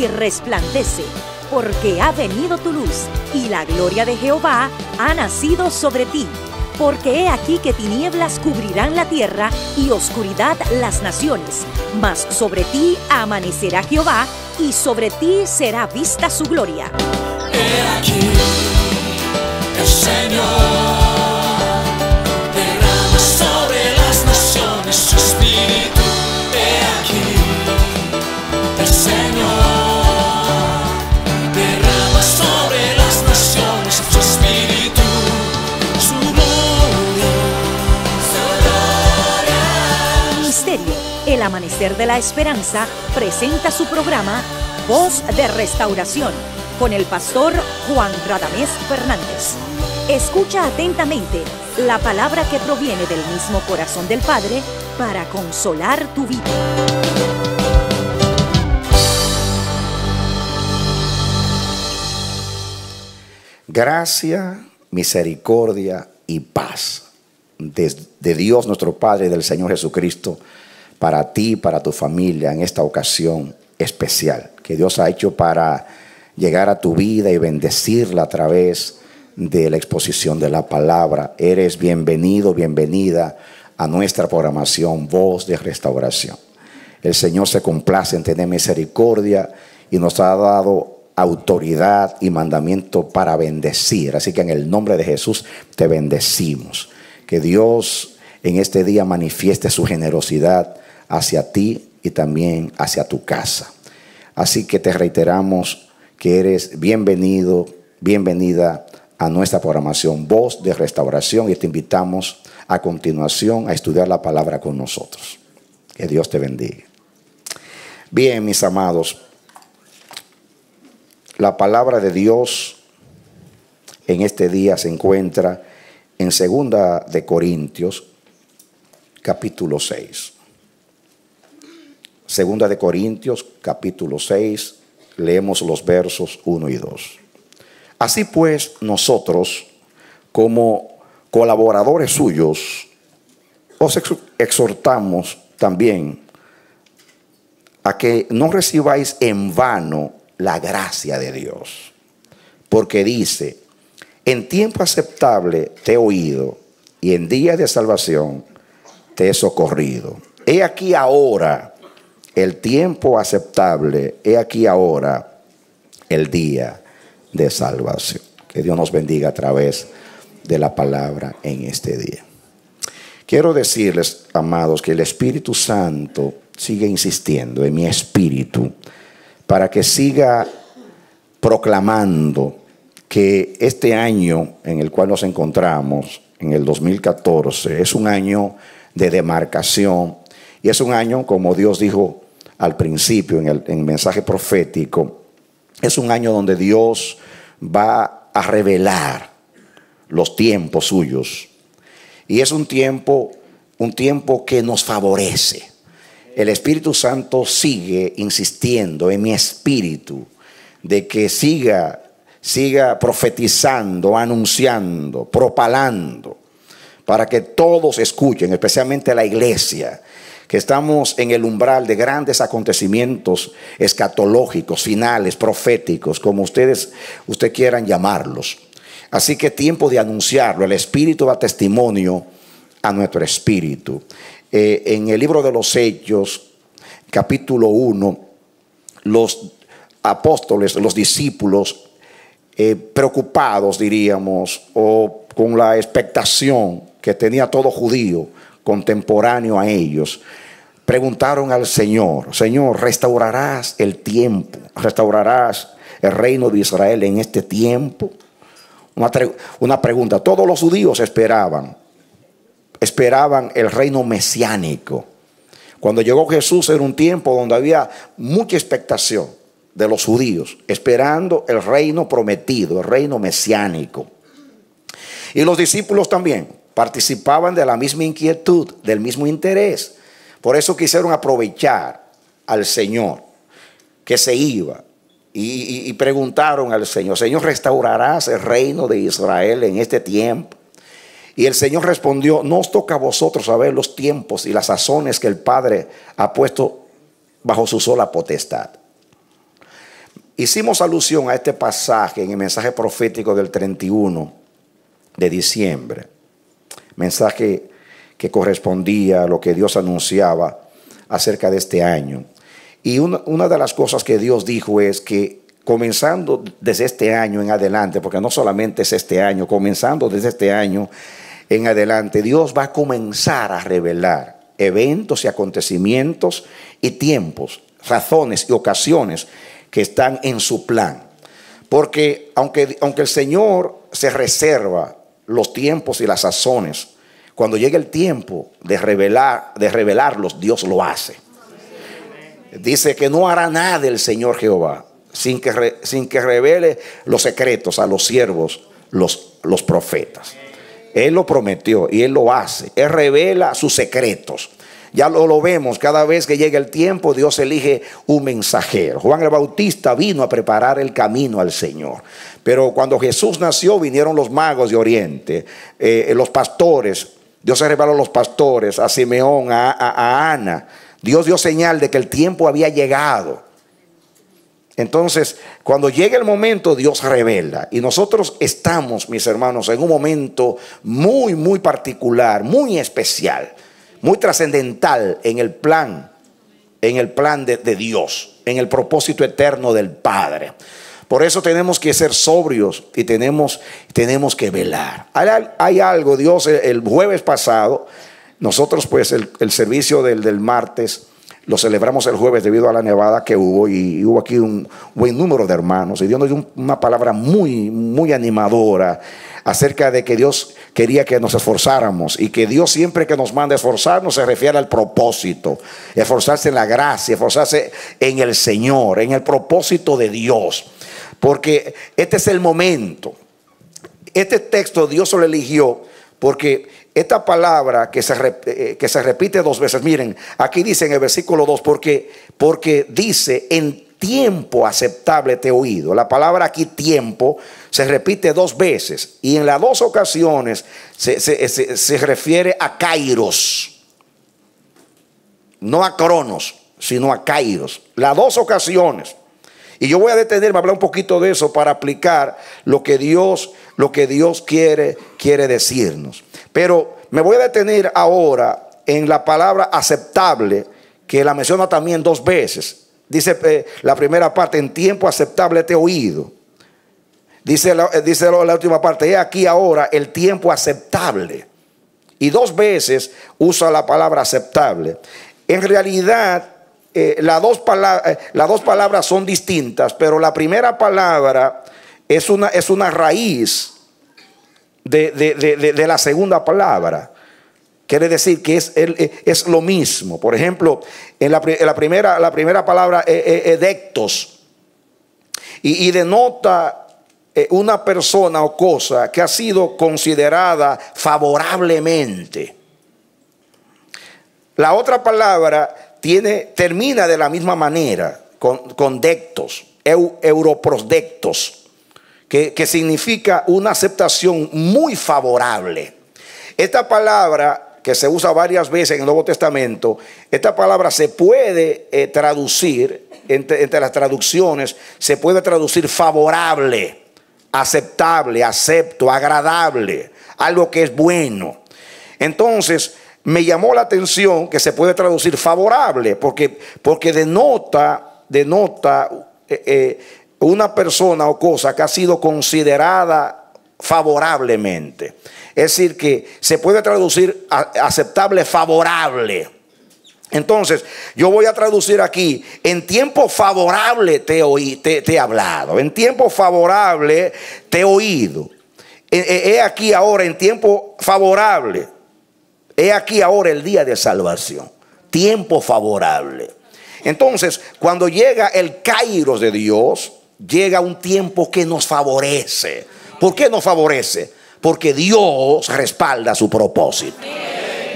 y resplandece, porque ha venido tu luz, y la gloria de Jehová ha nacido sobre ti. Porque he aquí que tinieblas cubrirán la tierra y oscuridad las naciones, mas sobre ti amanecerá Jehová, y sobre ti será vista su gloria. He aquí, el Señor derrama sobre las naciones su espíritu. He aquí, el Señor derrama sobre las naciones su espíritu, su gloria, su gloria. Ministerio El Amanecer de la Esperanza presenta su programa Voz de Restauración con el pastor Juan Radamés Fernández. Escucha atentamente la palabra que proviene del mismo corazón del Padre para consolar tu vida. Gracia, misericordia y paz de Dios nuestro Padre y del Señor Jesucristo para ti, para tu familia en esta ocasión especial que Dios ha hecho para llegar a tu vida y bendecirla a través de la exposición de la palabra. Eres bienvenido, bienvenida a nuestra programación Voz de Restauración. El Señor se complace en tener misericordia y nos ha dado autoridad y mandamiento para bendecir. Así que en el nombre de Jesús te bendecimos. Que Dios en este día manifieste su generosidad hacia ti y también hacia tu casa. Así que te reiteramos que eres bienvenido, bienvenida a nuestra programación Voz de Restauración, y te invitamos a continuación a estudiar la palabra con nosotros. Que Dios te bendiga. Bien, mis amados, la palabra de Dios en este día se encuentra en 2 de Corintios, capítulo 6. 2 de Corintios, capítulo 6, leemos los versos 1 y 2. Así pues, nosotros, como colaboradores suyos, os exhortamos también a que no recibáis en vano la gracia de Dios. Porque dice: en tiempo aceptable te he oído, y en día de salvación te he socorrido. He aquí ahora el tiempo aceptable, he aquí ahora el día de salvación. Que Dios nos bendiga a través de la palabra en este día. Quiero decirles, amados, que el Espíritu Santo sigue insistiendo en mi espíritu para que siga proclamando que este año en el cual nos encontramos, en el 2014, es un año de demarcación, y es un año, como Dios dijo al principio en el mensaje profético, es un año donde Dios va a revelar los tiempos suyos, y es un tiempo que nos favorece. El Espíritu Santo sigue insistiendo en mi espíritu de que siga profetizando, anunciando, propalando, para que todos escuchen, especialmente la iglesia, que estamos en el umbral de grandes acontecimientos escatológicos, finales, proféticos, como usted quieran llamarlos. Así que tiempo de anunciarlo. El Espíritu da testimonio a nuestro espíritu. En el libro de los Hechos, capítulo 1, los apóstoles, los discípulos, preocupados, diríamos, o con la expectación que tenía todo judío contemporáneo a ellos, preguntaron al Señor: Señor, ¿restaurarás el tiempo? ¿Restaurarás el reino de Israel en este tiempo? Una pregunta. Todos los judíos esperaban el reino mesiánico. Cuando llegó Jesús era un tiempo donde había mucha expectación de los judíos, esperando el reino prometido, el reino mesiánico. Y los discípulos también participaban de la misma inquietud, del mismo interés. Por eso quisieron aprovechar al Señor que se iba y preguntaron al Señor: Señor, ¿restaurarás el reino de Israel en este tiempo? Y el Señor respondió: no os toca a vosotros saber los tiempos y las sazones que el Padre ha puesto bajo su sola potestad. hicimos alusión a este pasaje en el mensaje profético del 31 de diciembre. Mensaje que correspondía a lo que Dios anunciaba acerca de este año. Y una de las cosas que Dios dijo es que comenzando desde este año en adelante, porque no solamente es este año, comenzando desde este año en adelante, Dios va a comenzar a revelar eventos y acontecimientos y tiempos, razones y ocasiones que están en su plan. Porque aunque el Señor se reserva los tiempos y las sazones, cuando llegue el tiempo de revelarlos, Dios lo hace. Dice que no hará nada el Señor Jehová sin que revele los secretos a los siervos, los profetas. Él lo prometió y Él lo hace. Él revela sus secretos. Ya lo vemos, cada vez que llega el tiempo, Dios elige un mensajero. Juan el Bautista vino a preparar el camino al Señor. Pero cuando Jesús nació, vinieron los magos de Oriente, los pastores. Dios se reveló a los pastores, a Simeón, a Ana. Dios dio señal de que el tiempo había llegado. Entonces, cuando llega el momento, Dios revela. Y nosotros estamos, mis hermanos, en un momento muy, muy particular, muy especial, muy trascendental en el plan de Dios, en el propósito eterno del Padre. Por eso tenemos que ser sobrios y tenemos que velar. Hay algo, Dios, el jueves pasado, nosotros pues el servicio del martes lo celebramos el jueves debido a la nevada que hubo, y hubo aquí un buen número de hermanos, y Dios nos dio una palabra muy, muy animadora acerca de que Dios quería que nos esforzáramos, y que Dios siempre que nos manda a esforzarnos se refiere al propósito, esforzarse en la gracia, esforzarse en el Señor, en el propósito de Dios, porque este es el momento. Este texto Dios lo eligió porque esta palabra que se repite dos veces, miren, aquí dice en el versículo 2, porque dice: en tiempo aceptable te he oído. La palabra aquí tiempo se repite dos veces, y en las dos ocasiones se refiere a kairos, no a cronos, sino a kairos. Las dos ocasiones. Y yo voy a detenerme a hablar un poquito de eso para aplicar lo que Dios quiere decirnos. Pero me voy a detener ahora en la palabra aceptable, que la menciona también dos veces. Dice la primera parte: en tiempo aceptable te he oído. Dice la última parte: he aquí ahora el tiempo aceptable. Y dos veces usa la palabra aceptable. En realidad, las dos palabras son distintas, pero la primera palabra es una raíz de la segunda palabra. Quiere decir que es lo mismo. Por ejemplo, en la primera palabra edectos, y denota una persona o cosa que ha sido considerada favorablemente. La otra palabra termina de la misma manera, con dectos, europrosdectos, que significa una aceptación muy favorable. Esta palabra, que se usa varias veces en el Nuevo Testamento, esta palabra se puede traducir, entre las traducciones, se puede traducir favorable, aceptable, acepto, agradable, algo que es bueno. Entonces, me llamó la atención que se puede traducir favorable, porque denota una persona o cosa que ha sido considerada favorablemente. Es decir, que se puede traducir aceptable, favorable. Entonces, yo voy a traducir aquí: en tiempo favorable te he hablado, en tiempo favorable te he oído. He aquí ahora en tiempo favorable. He aquí ahora el día de salvación. Tiempo favorable. Entonces, cuando llega el kairos de Dios, llega un tiempo que nos favorece. ¿Por qué nos favorece? Porque Dios respalda su propósito.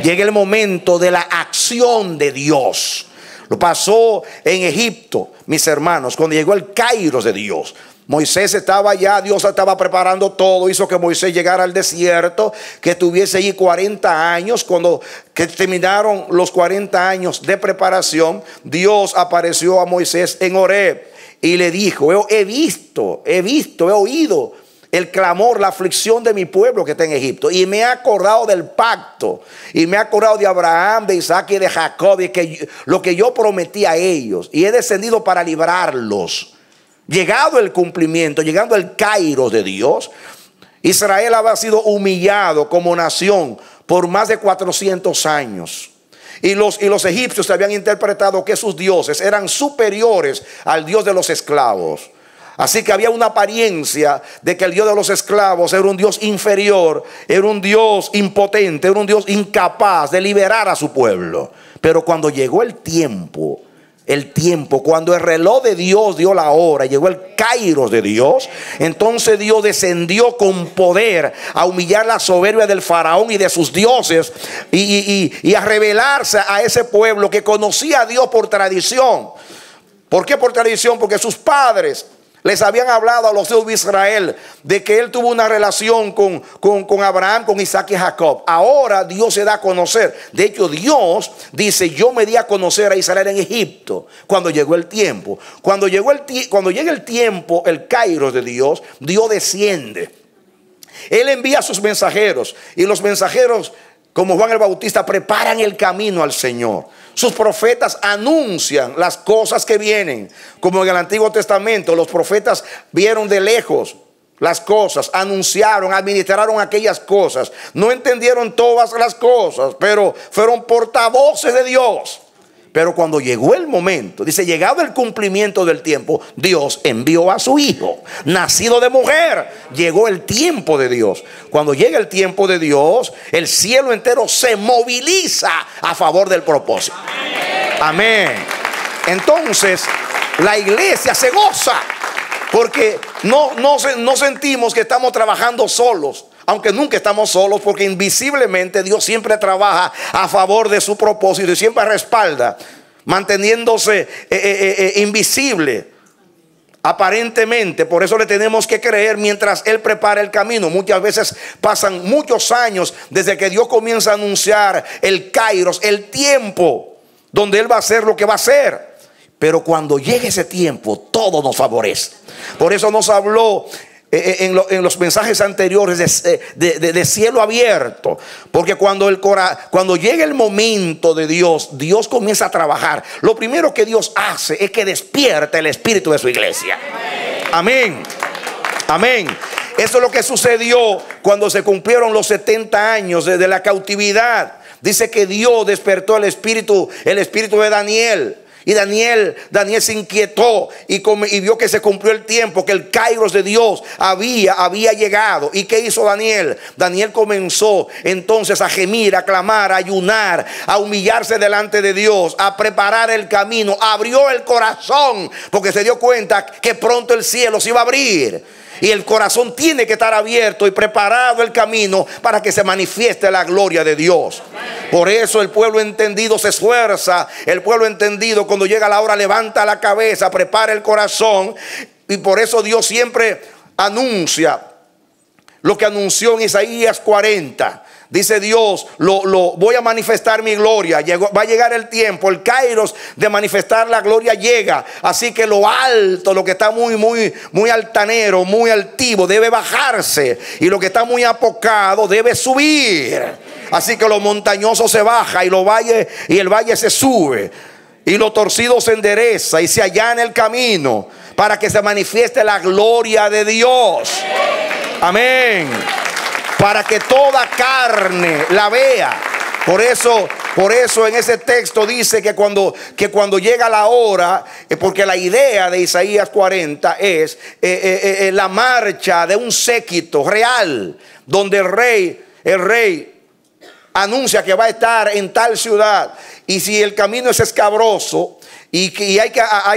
Llega el momento de la acción de Dios. Lo pasó en Egipto, mis hermanos, cuando llegó el kairos de Dios. Moisés estaba allá, Dios estaba preparando todo, hizo que Moisés llegara al desierto, que estuviese allí 40 años. Cuando que terminaron los 40 años de preparación, Dios apareció a Moisés en Horeb y le dijo: he oído el clamor, la aflicción de mi pueblo que está en Egipto, y me he acordado del pacto, y me he acordado de Abraham, de Isaac y de Jacob, y que lo que yo prometí a ellos, y he descendido para librarlos. Llegado el cumplimiento, llegando el kairos de Dios, Israel había sido humillado como nación por más de 400 años. Y los egipcios habían interpretado que sus dioses eran superiores al Dios de los esclavos. Así que había una apariencia de que el Dios de los esclavos era un Dios inferior, era un Dios impotente, era un Dios incapaz de liberar a su pueblo. Pero cuando llegó el tiempo, cuando el reloj de Dios dio la hora, llegó el kairos de Dios, entonces Dios descendió con poder a humillar la soberbia del faraón y de sus dioses y a revelarse a ese pueblo que conocía a Dios por tradición. ¿Por qué por tradición? Porque sus padres les habían hablado a los hijos de Israel de que él tuvo una relación con Abraham, con Isaac y Jacob. Ahora Dios se da a conocer. De hecho, Dios dice: yo me di a conocer a Israel en Egipto. Cuando llegó el tiempo. Cuando llega el tiempo, el kairos de Dios, Dios desciende. Él envía a sus mensajeros, y los mensajeros, como Juan el Bautista, preparan el camino al Señor. Sus profetas anuncian las cosas que vienen. Como en el Antiguo Testamento, los profetas vieron de lejos las cosas, anunciaron, administraron aquellas cosas. No entendieron todas las cosas, pero fueron portavoces de Dios. Pero cuando llegó el momento, dice, llegado el cumplimiento del tiempo, Dios envió a su hijo, nacido de mujer. Llegó el tiempo de Dios. Cuando llega el tiempo de Dios, el cielo entero se moviliza a favor del propósito. Amén. Entonces, la iglesia se goza, porque no sentimos que estamos trabajando solos. Aunque nunca estamos solos, porque invisiblemente Dios siempre trabaja a favor de su propósito y siempre respalda, manteniéndose invisible aparentemente. Por eso le tenemos que creer mientras Él prepara el camino. Muchas veces pasan muchos años desde que Dios comienza a anunciar el kairos, el tiempo donde Él va a hacer lo que va a hacer. Pero cuando llegue ese tiempo, todo nos favorece. Por eso nos habló en los mensajes anteriores de cielo abierto. Porque cuando llega el momento de Dios, Dios comienza a trabajar. Lo primero que Dios hace es que despierta el espíritu de su iglesia. Amén. Amén. Eso es lo que sucedió cuando se cumplieron los 70 años de la cautividad. Dice que Dios despertó el espíritu de Daniel. Y Daniel se inquietó y vio que se cumplió el tiempo, que el kairos de Dios había llegado. ¿Y qué hizo Daniel? Daniel comenzó entonces a gemir, a clamar, a ayunar, a humillarse delante de Dios, a preparar el camino. Abrió el corazón porque se dio cuenta que pronto el cielo se iba a abrir. Y el corazón tiene que estar abierto y preparado el camino para que se manifieste la gloria de Dios. Por eso el pueblo entendido se esfuerza. El pueblo entendido, cuando llega la hora, levanta la cabeza, prepara el corazón. Y por eso Dios siempre anuncia lo que anunció en Isaías 40. Dice Dios, voy a manifestar mi gloria. Va a llegar el tiempo, el kairos de manifestar la gloria llega. Así que lo alto, lo que está muy altanero, muy altivo, debe bajarse. Y lo que está muy apocado debe subir. Así que lo montañoso se baja y el valle se sube. Y lo torcido se endereza y se allana el camino para que se manifieste la gloria de Dios. Amén. Para que toda carne la vea. Por eso en ese texto dice que cuando llega la hora, porque la idea de Isaías 40 es la marcha de un séquito real, donde el rey anuncia que va a estar en tal ciudad, y si el camino es escabroso y hay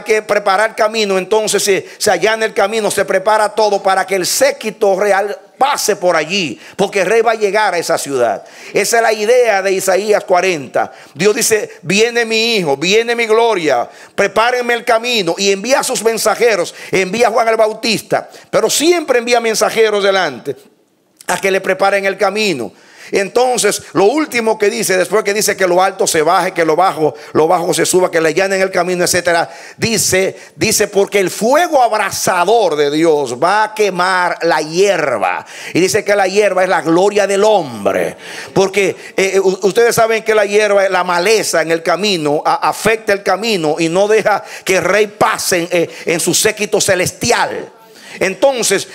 que preparar camino, entonces se allana el camino, se prepara todo para que el séquito real pase por allí, porque el rey va a llegar a esa ciudad. Esa es la idea de Isaías 40. Dios dice: viene mi hijo, viene mi gloria, prepárenme el camino, y envía a sus mensajeros. Envía a Juan el Bautista, pero siempre envía mensajeros delante a que le preparen el camino. Entonces, lo último que dice, después que dice que lo alto se baje, que lo bajo se suba, que le allanen el camino, etcétera, dice porque el fuego abrasador de Dios va a quemar la hierba. Y dice que la hierba es la gloria del hombre, porque ustedes saben que la hierba, la maleza en el camino, afecta el camino y no deja que el rey pase en su séquito celestial. Entonces,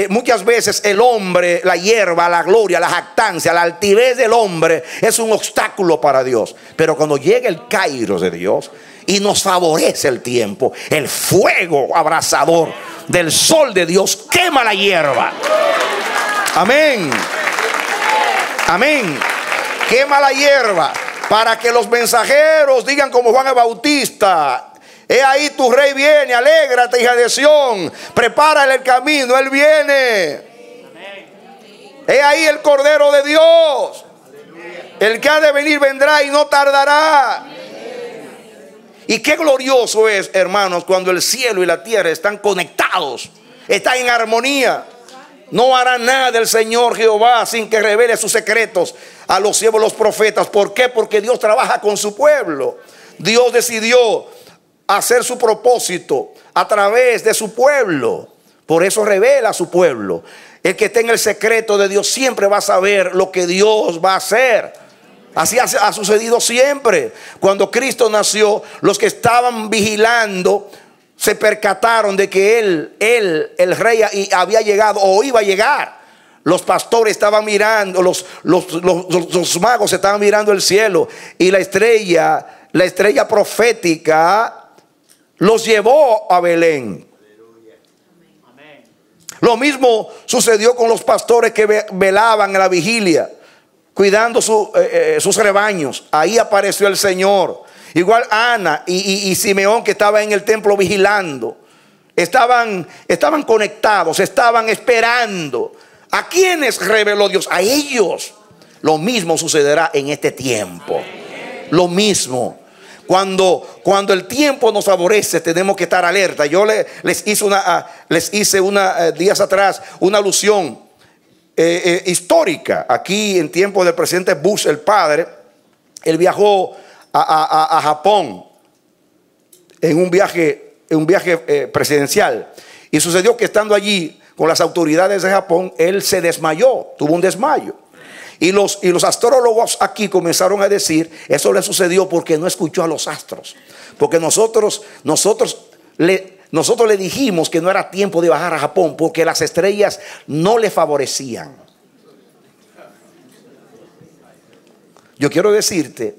muchas veces el hombre, la hierba, la gloria, la jactancia, la altivez del hombre es un obstáculo para Dios. Pero cuando llega el kairos de Dios y nos favorece el tiempo, el fuego abrasador del sol de Dios quema la hierba. Amén. Amén. Quema la hierba para que los mensajeros digan como Juan el Bautista: he ahí tu rey viene, alégrate, hija de Sión, prepárale el camino, él viene. He ahí el Cordero de Dios, el que ha de venir vendrá y no tardará. Y qué glorioso es, hermanos, cuando el cielo y la tierra están conectados, están en armonía. No hará nada el Señor Jehová sin que revele sus secretos a los siervos, los profetas. ¿Por qué? Porque Dios trabaja con su pueblo. Dios decidió hacer su propósito a través de su pueblo. Por eso revela a su pueblo. El que tenga el secreto de Dios siempre va a saber lo que Dios va a hacer. Así ha sucedido siempre. Cuando Cristo nació, los que estaban vigilando se percataron de que el rey había llegado o iba a llegar. Los pastores estaban mirando, los magos estaban mirando el cielo, y la estrella profética los llevó a Belén. Lo mismo sucedió con los pastores que velaban en la vigilia, cuidando sus rebaños. Ahí apareció el Señor. Igual Ana y Simeón, que estaban en el templo vigilando, estaban conectados, estaban esperando. ¿A quiénes reveló Dios? A ellos. Lo mismo sucederá en este tiempo. Lo mismo. Cuando el tiempo nos favorece, tenemos que estar alerta. Yo les hice días atrás una alusión histórica. Aquí en tiempo del presidente Bush, el padre, él viajó a Japón en un viaje presidencial. Y sucedió que estando allí con las autoridades de Japón, él se desmayó, tuvo un desmayo. Y los astrólogos aquí comenzaron a decir: eso le sucedió porque no escuchó a los astros. Porque nosotros le dijimos que no era tiempo de bajar a Japón, porque las estrellas no le favorecían. Yo quiero decirte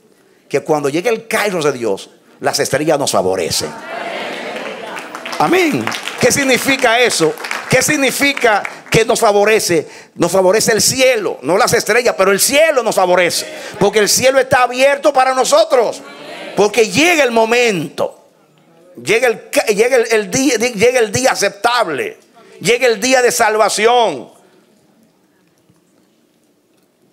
que cuando llegue el kairos de Dios, las estrellas nos favorecen. Amén. ¿Qué significa eso? ¿Qué significa que nos favorece? Nos favorece el cielo, no las estrellas, pero el cielo nos favorece, porque el cielo está abierto para nosotros. Porque llega el momento, llega el día aceptable, llega el día de salvación.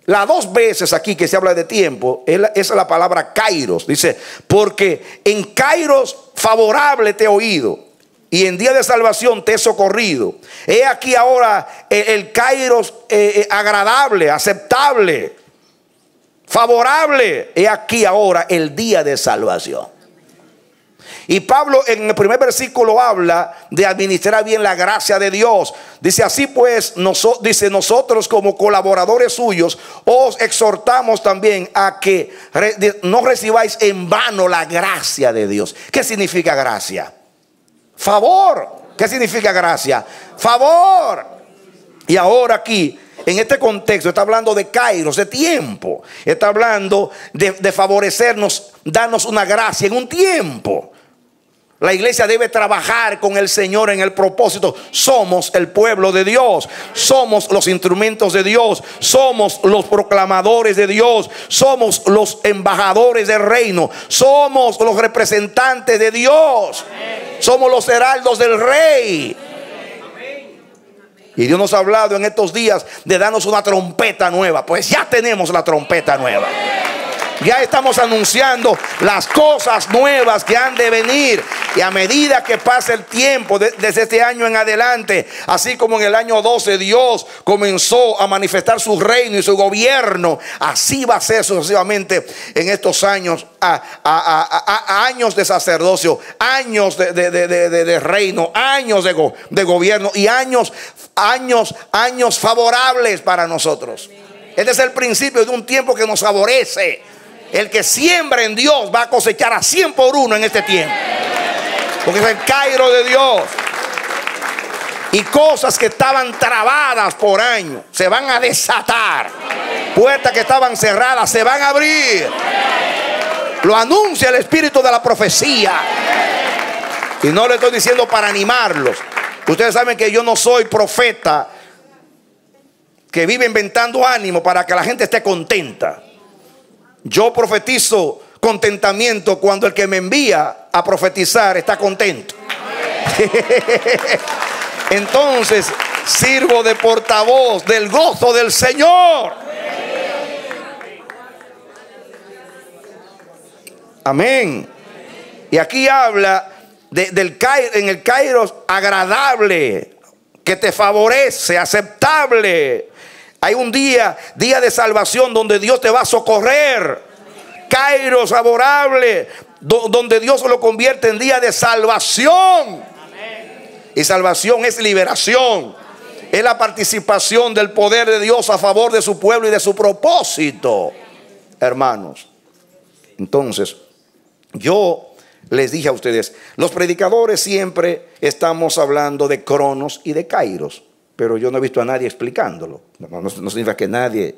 Las dos veces aquí que se habla de tiempo es la palabra kairos. Dice: porque en kairos favorable te he oído, y en día de salvación te he socorrido. He aquí ahora el kairos agradable, aceptable, favorable. He aquí ahora el día de salvación. Y Pablo en el primer versículo habla de administrar bien la gracia de Dios. Dice: así pues, nosotros como colaboradores suyos os exhortamos también a que no recibáis en vano la gracia de Dios. ¿Qué significa gracia? Favor. ¿Qué significa gracia? Favor. Y ahora aquí, en este contexto, está hablando de kairos, de tiempo. Está hablando de favorecernos, darnos una gracia en un tiempo. La iglesia debe trabajar con el Señor en el propósito. Somos el pueblo de Dios. Somos los instrumentos de Dios. Somos los proclamadores de Dios. Somos los embajadores del reino. Somos los representantes de Dios. Somos los heraldos del rey. Y Dios nos ha hablado en estos días de darnos una trompeta nueva. Pues ya tenemos la trompeta nueva. Ya estamos anunciando las cosas nuevas que han de venir. Y a medida que pasa el tiempo, desde este año en adelante, así como en el año 12 Dios comenzó a manifestar su reino y su gobierno, así va a ser sucesivamente en estos años, años de sacerdocio, años de reino, años de gobierno y años favorables para nosotros. Este es el principio de un tiempo que nos favorece. El que siembra en Dios va a cosechar a 100 por 1 en este tiempo, porque es el Cairo de Dios. Y cosas que estaban trabadas por años se van a desatar. Puertas que estaban cerradas se van a abrir. Lo anuncia el espíritu de la profecía. Y no le estoy diciendo para animarlos. Ustedes saben que yo no soy profeta que vive inventando ánimo para que la gente esté contenta. Yo profetizo contentamiento cuando el que me envía a profetizar está contento. Entonces sirvo de portavoz del gozo del Señor. Amén. Y aquí habla en el Kairos agradable, que te favorece, aceptable. Hay un día de salvación donde Dios te va a socorrer. Kairos favorable, donde Dios lo convierte en día de salvación. Y salvación es liberación. Es la participación del poder de Dios a favor de su pueblo y de su propósito. Hermanos, entonces yo les dije a ustedes, los predicadores siempre estamos hablando de cronos y de kairos. Pero yo no he visto a nadie explicándolo. No significa que nadie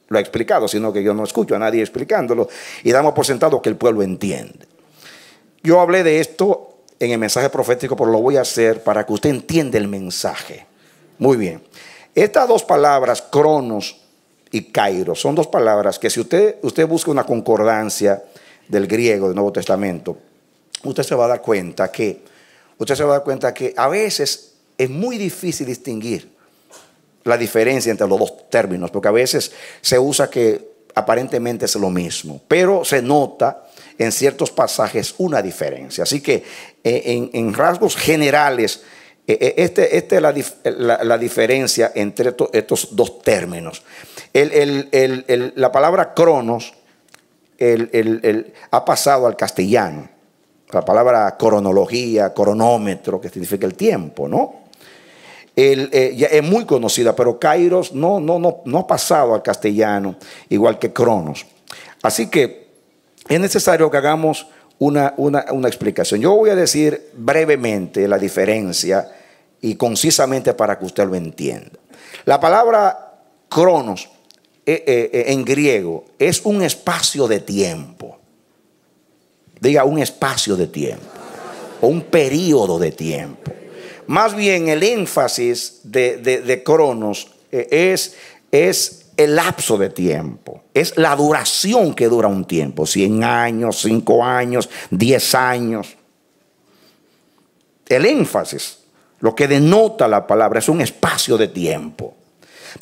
lo ha explicado, sino que yo no escucho a nadie explicándolo. Y damos por sentado que el pueblo entiende. Yo hablé de esto en el mensaje profético, pero lo voy a hacer para que usted entienda el mensaje. Muy bien. Estas dos palabras, cronos y kairos, son dos palabras que si usted busca una concordancia del griego del Nuevo Testamento, usted se va a dar cuenta que a veces es muy difícil distinguir la diferencia entre los dos términos, porque a veces se usa que aparentemente es lo mismo, pero se nota en ciertos pasajes una diferencia. Así que en rasgos generales, esta es la diferencia entre estos dos términos. La palabra cronos ha pasado al castellano. La palabra cronología, cronómetro, que significa el tiempo, ¿no? Ya es muy conocida, pero kairos no ha pasado al castellano, igual que cronos. Así que es necesario que hagamos una explicación. Yo voy a decir brevemente la diferencia y concisamente para que usted lo entienda. La palabra cronos en griego es un espacio de tiempo. Diga, un espacio de tiempo o un periodo de tiempo. Más bien el énfasis de cronos es el lapso de tiempo. Es la duración que dura un tiempo. 100 años, 5 años, 10 años. El énfasis, lo que denota la palabra, es un espacio de tiempo.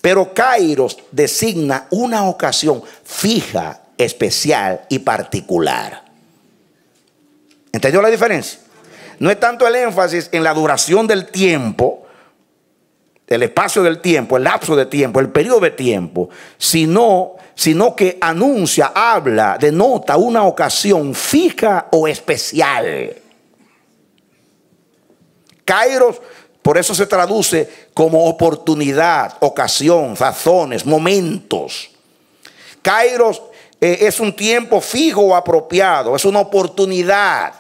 Pero kairos designa una ocasión fija, especial y particular. ¿Entendió la diferencia? No es tanto el énfasis en la duración del tiempo, el espacio del tiempo, el lapso de tiempo, el periodo de tiempo, sino que anuncia, habla, denota una ocasión fija o especial. Kairos, por eso se traduce como oportunidad, ocasión, razones, momentos. Kairos es un tiempo fijo o apropiado, es una oportunidad.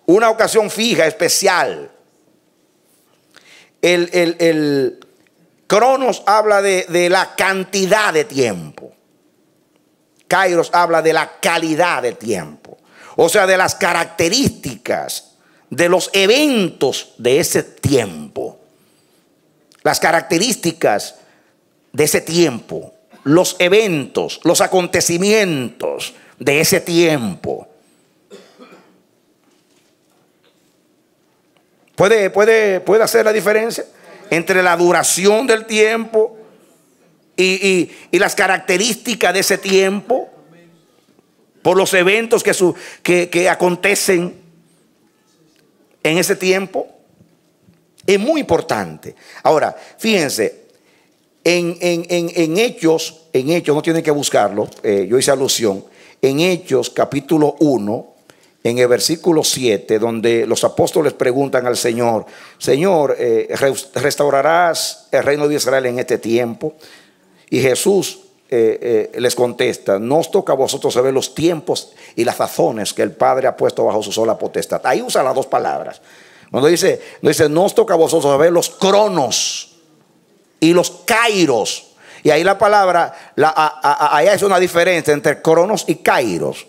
Una ocasión fija, especial. El cronos habla de la cantidad de tiempo. Kairos habla de la calidad de tiempo. O sea, de las características de los eventos de ese tiempo. Las características de ese tiempo. Los eventos, los acontecimientos de ese tiempo. ¿Puede hacer la diferencia entre la duración del tiempo y las características de ese tiempo? Por los eventos que acontecen en ese tiempo. Es muy importante. Ahora, fíjense, en Hechos, no tienen que buscarlo, yo hice alusión, en Hechos capítulo 1, en el versículo 7, donde los apóstoles preguntan al Señor, Señor, ¿restaurarás el reino de Israel en este tiempo? Y Jesús les contesta, no os toca a vosotros saber los tiempos y las sazones que el Padre ha puesto bajo su sola potestad. Ahí usa las dos palabras. Cuando dice, no os toca a vosotros saber los cronos y los kairos. Y ahí la palabra, ahí es una diferencia entre cronos y kairos.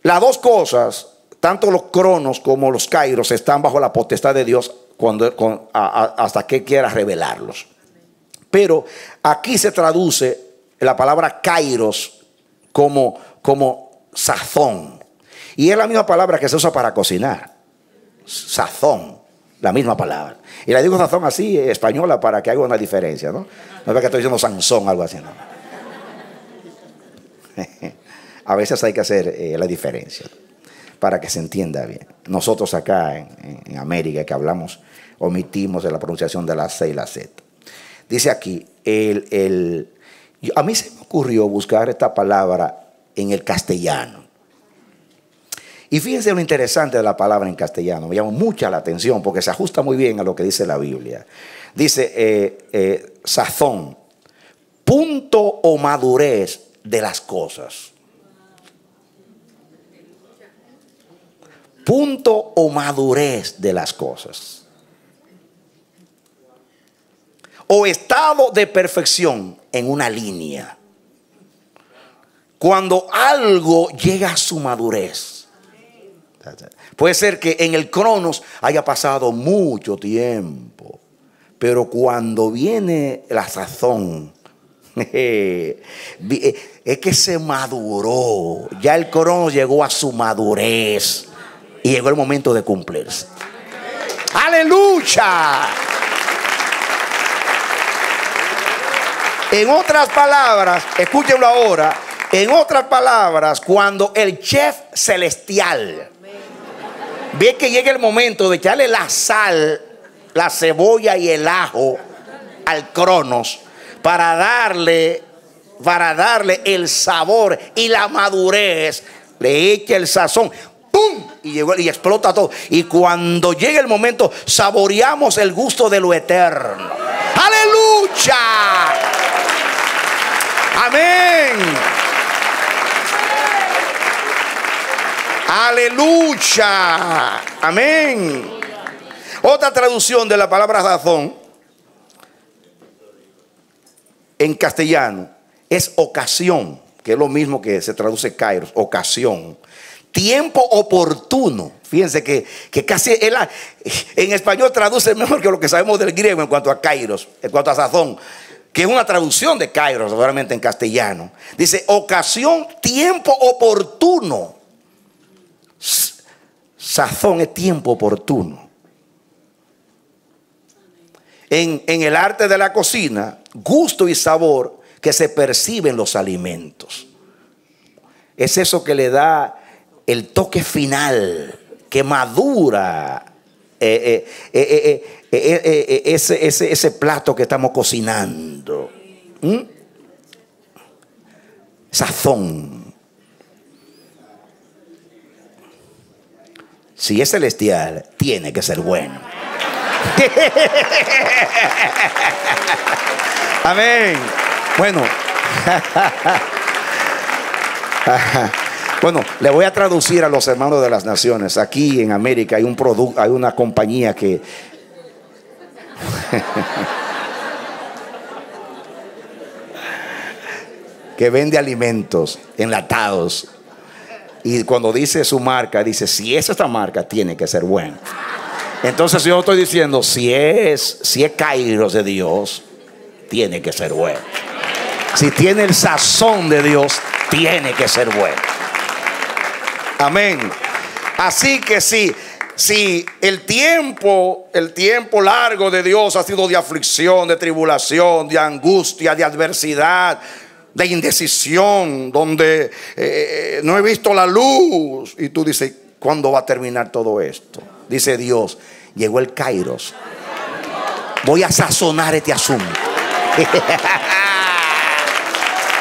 Las dos cosas, tanto los cronos como los kairos, están bajo la potestad de Dios hasta que quiera revelarlos. Pero aquí se traduce la palabra kairos como sazón. Y es la misma palabra que se usa para cocinar. Sazón, la misma palabra. Y le digo sazón así, española, para que haga una diferencia, ¿no? No es que estoy diciendo Sansón, algo así, ¿no? A veces hay que hacer la diferencia para que se entienda bien. Nosotros acá en América que hablamos, omitimos de la pronunciación de la C y la Z. Dice aquí, a mí se me ocurrió buscar esta palabra en el castellano. Y fíjense lo interesante de la palabra en castellano. Me llamó mucha la atención porque se ajusta muy bien a lo que dice la Biblia. Dice sazón, punto o madurez de las cosas. Punto o madurez de las cosas. O estado de perfección en una línea. Cuando algo llega a su madurez. Puede ser que en el cronos haya pasado mucho tiempo, pero cuando viene la sazón, es que se maduró. Ya el cronos llegó a su madurez y llegó el momento de cumplirse. ¡Aleluya! En otras palabras, escúchenlo ahora. En otras palabras, cuando el chef celestial ve que llega el momento de echarle la sal, la cebolla y el ajo al cronos para darle el sabor y la madurez, le echa el sazón, ¡pum! Y explota todo. Y cuando llega el momento, saboreamos el gusto de lo eterno. ¡Aleluya! Amén. Aleluya. Amén. Otra traducción de la palabra sazón en castellano es ocasión, que es lo mismo que se traduce kairos, ocasión. Tiempo oportuno. Fíjense que casi en español traduce mejor que lo que sabemos del griego en cuanto a kairos, en cuanto a sazón, que es una traducción de kairos, realmente en castellano. Dice ocasión, tiempo oportuno. Sazón es tiempo oportuno. En el arte de la cocina, gusto y sabor que se perciben los alimentos. Es eso que le da el toque final, que madura ese plato que estamos cocinando. Sazón. Si es celestial, tiene que ser bueno. Amén. Bueno. Bueno, le voy a traducir a los hermanos de las naciones. Aquí en América hay hay una compañía que que vende alimentos enlatados. Y cuando dice su marca, dice, si es esta marca, tiene que ser buena. Entonces yo estoy diciendo, si es Kairos de Dios, tiene que ser bueno. Si tiene el sazón de Dios, tiene que ser bueno. Amén. Así que sí. Si el tiempo largo de Dios ha sido de aflicción, de tribulación, de angustia, de adversidad, de indecisión, donde no he visto la luz, y tú dices, ¿cuándo va a terminar todo esto? Dice Dios, llegó el Kairos. Voy a sazonar este asunto.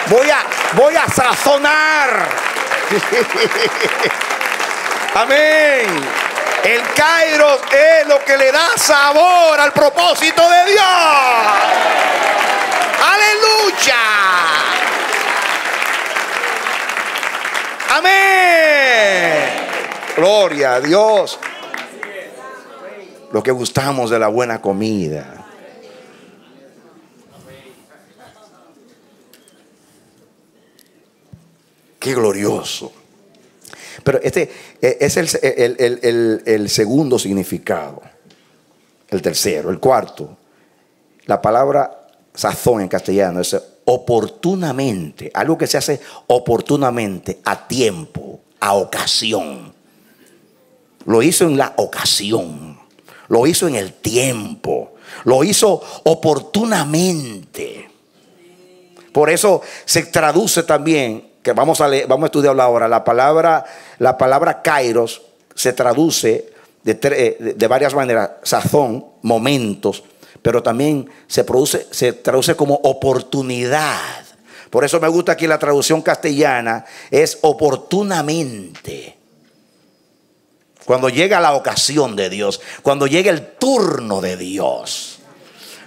Voy a sazonar. Amén. El Kairos es lo que le da sabor al propósito de Dios. Aleluya. Amén. Gloria a Dios. Lo que gustamos de la buena comida. Qué glorioso. Pero este es el segundo significado. El tercero. El cuarto. La palabra sazón en castellano es oportunamente. Algo que se hace oportunamente, a tiempo, a ocasión. Lo hizo en la ocasión. Lo hizo en el tiempo. Lo hizo oportunamente. Por eso se traduce también, que vamos a estudiarlo ahora, la palabra Kairos se traduce de varias maneras. Sazón, momentos, pero también se traduce como oportunidad. Por eso me gusta aquí la traducción castellana, es oportunamente. Cuando llega la ocasión de Dios, cuando llega el turno de Dios,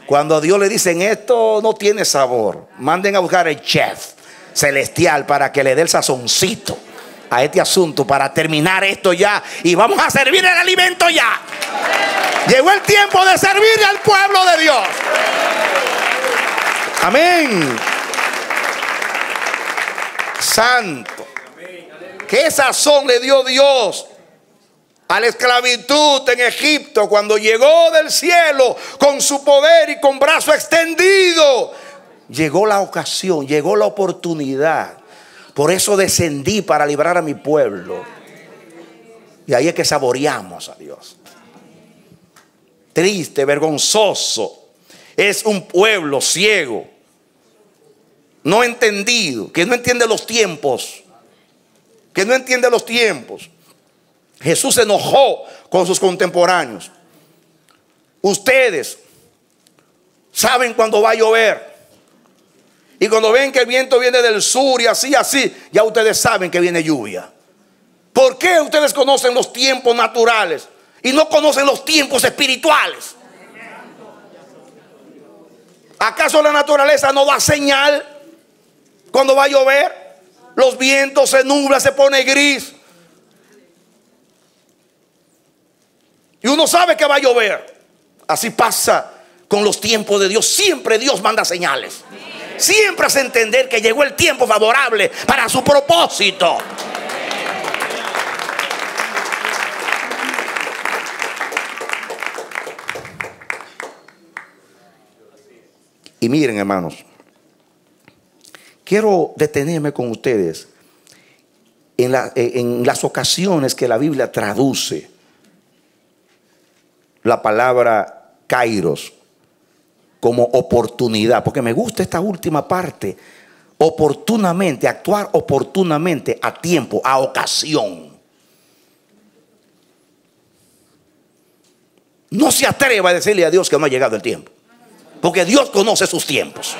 cuando Dios le dice, esto no tiene sabor, manden a buscar el chef celestial para que le dé el sazoncito a este asunto, para terminar esto ya, y vamos a servir el alimento ya. Llegó el tiempo de servir al pueblo de Dios. Amén. Santo. ¿Qué sazón le dio Dios a la esclavitud en Egipto cuando llegó del cielo con su poder y con brazo extendido? Llegó la ocasión, llegó la oportunidad. Por eso descendí para librar a mi pueblo. Y ahí es que saboreamos a Dios. Triste, vergonzoso es un pueblo ciego, no entendido, que no entiende los tiempos, que no entiende los tiempos. Jesús se enojó con sus contemporáneos. Ustedes saben cuándo va a llover, y cuando ven que el viento viene del sur y así, ya ustedes saben que viene lluvia. ¿Por qué ustedes conocen los tiempos naturales y no conocen los tiempos espirituales? ¿Acaso la naturaleza no da señal cuando va a llover? Los vientos se nublan, se pone gris, y uno sabe que va a llover. Así pasa con los tiempos de Dios. Siempre Dios manda señales. Siempre hace entender que llegó el tiempo favorable para su propósito. Y miren, hermanos, quiero detenerme con ustedes en las ocasiones que la Biblia traduce la palabra Kairos como oportunidad, porque me gusta esta última parte. Oportunamente, actuar oportunamente, a tiempo, a ocasión. No se atreva a decirle a Dios que no ha llegado el tiempo, porque Dios conoce sus tiempos.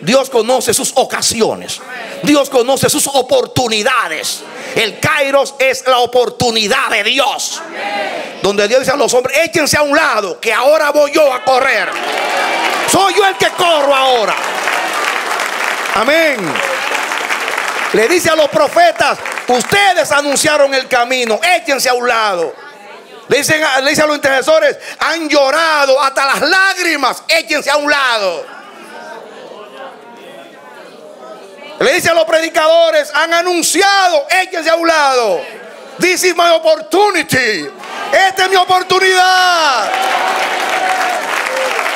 Dios conoce sus ocasiones. Dios conoce sus oportunidades. El Kairos es la oportunidad de Dios, donde Dios dice a los hombres, échense a un lado, que ahora voy yo a correr. Soy yo el que corro ahora. Amén. Le dice a los profetas, ustedes anunciaron el camino, échense a un lado. Le dice a los intercesores, han llorado hasta las lágrimas, échense a un lado. Le dice a los predicadores: han anunciado, échense a un lado. This is my opportunity. Esta es mi oportunidad.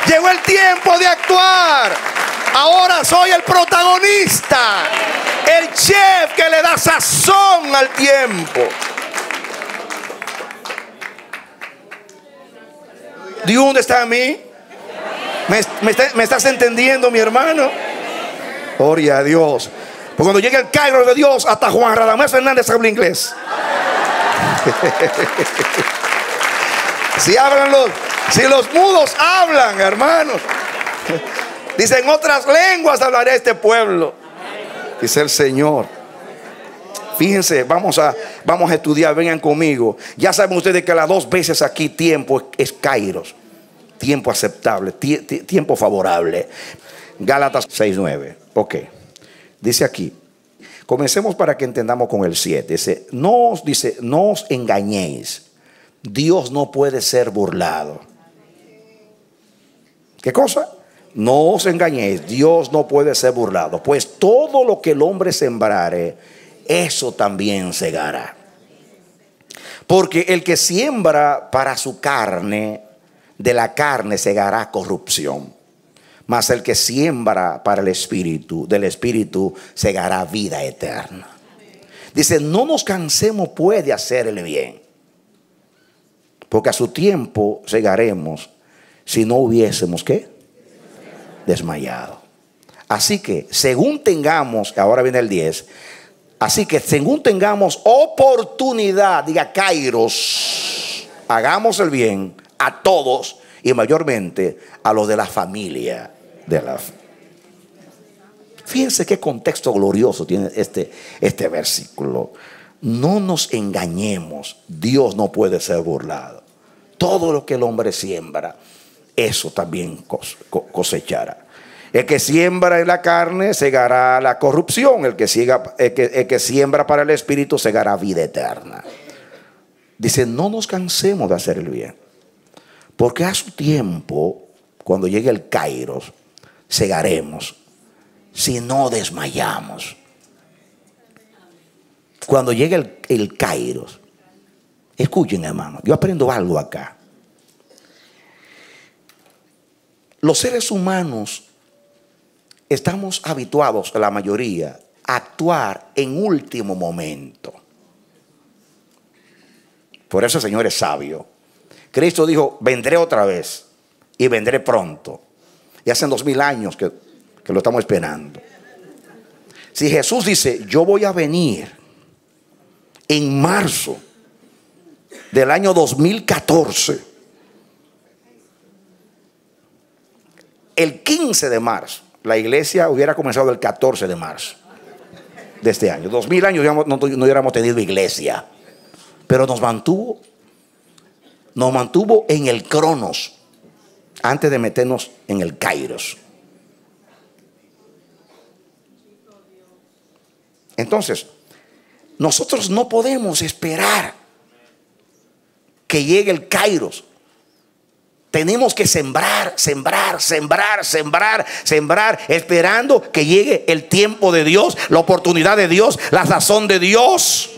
Llegó el tiempo de actuar. Ahora soy el protagonista, el chef que le da sazón al tiempo. ¿De dónde está a mí? ¿Me estás entendiendo, mi hermano? Gloria a Dios. Porque cuando llegue el Kairos de Dios, hasta Juan Radamés Fernández habla inglés. Si los mudos hablan, hermanos, dice: en otras lenguas hablaré a este pueblo, dice el Señor. Fíjense, vamos a estudiar, vengan conmigo. Ya saben ustedes que las dos veces aquí tiempo es Kairos, tiempo aceptable, tiempo favorable. Gálatas 6:9. Ok, dice aquí, comencemos para que entendamos con el 7. Dice, no os engañéis, Dios no puede ser burlado. ¿Qué cosa? No os engañéis, Dios no puede ser burlado. Pues todo lo que el hombre sembrare, eso también segará. Porque el que siembra para su carne, de la carne segará corrupción. Mas el que siembra para el Espíritu, del Espíritu segará vida eterna. Dice: no nos cansemos pues de hacer el bien, porque a su tiempo segaremos, si no hubiésemos ¿qué? Desmayado. Así que según tengamos, ahora viene el 10. Así que según tengamos oportunidad, diga Kairos, hagamos el bien a todos, y mayormente a los de la familia de la fe. Fíjense qué contexto glorioso tiene este versículo. No nos engañemos, Dios no puede ser burlado. Todo lo que el hombre siembra, eso también cosechará. El que siembra en la carne segará la corrupción. El que siembra para el Espíritu segará vida eterna. Dice: no nos cansemos de hacer el bien, porque a su tiempo, cuando llegue el Kairos, segaremos, si no desmayamos. Cuando llegue el Kairos, escuchen, hermano, yo aprendo algo acá. Los seres humanos estamos habituados, la mayoría, a actuar en último momento. Por eso el Señor es sabio. Cristo dijo: vendré otra vez y vendré pronto. Y hace 2000 años que lo estamos esperando. Si Jesús dice: yo voy a venir en marzo del año 2014, el 15 de marzo, la iglesia hubiera comenzado el 14 de marzo de este año. 2000 años no hubiéramos tenido iglesia, pero nos mantuvo en el Cronos antes de meternos en el Kairos. Entonces, nosotros no podemos esperar que llegue el Kairos. Tenemos que sembrar, esperando que llegue el tiempo de Dios, la oportunidad de Dios, la sazón de Dios.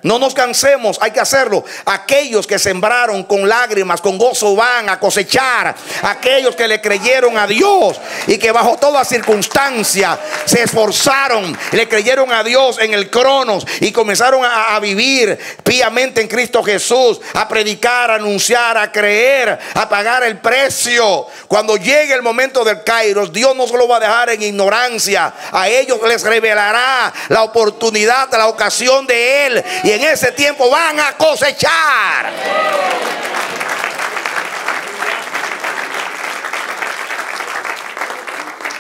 No nos cansemos, hay que hacerlo. Aquellos que sembraron con lágrimas, con gozo van a cosechar. Aquellos que le creyeron a Dios y que bajo toda circunstancia se esforzaron, le creyeron a Dios en el Cronos y comenzaron a vivir piamente en Cristo Jesús, a predicar, a anunciar, a creer, a pagar el precio. Cuando llegue el momento del Kairos, Dios no se lo va a dejar en ignorancia. A ellos les revelará la oportunidad, la ocasión de Él, y en ese tiempo van a cosechar.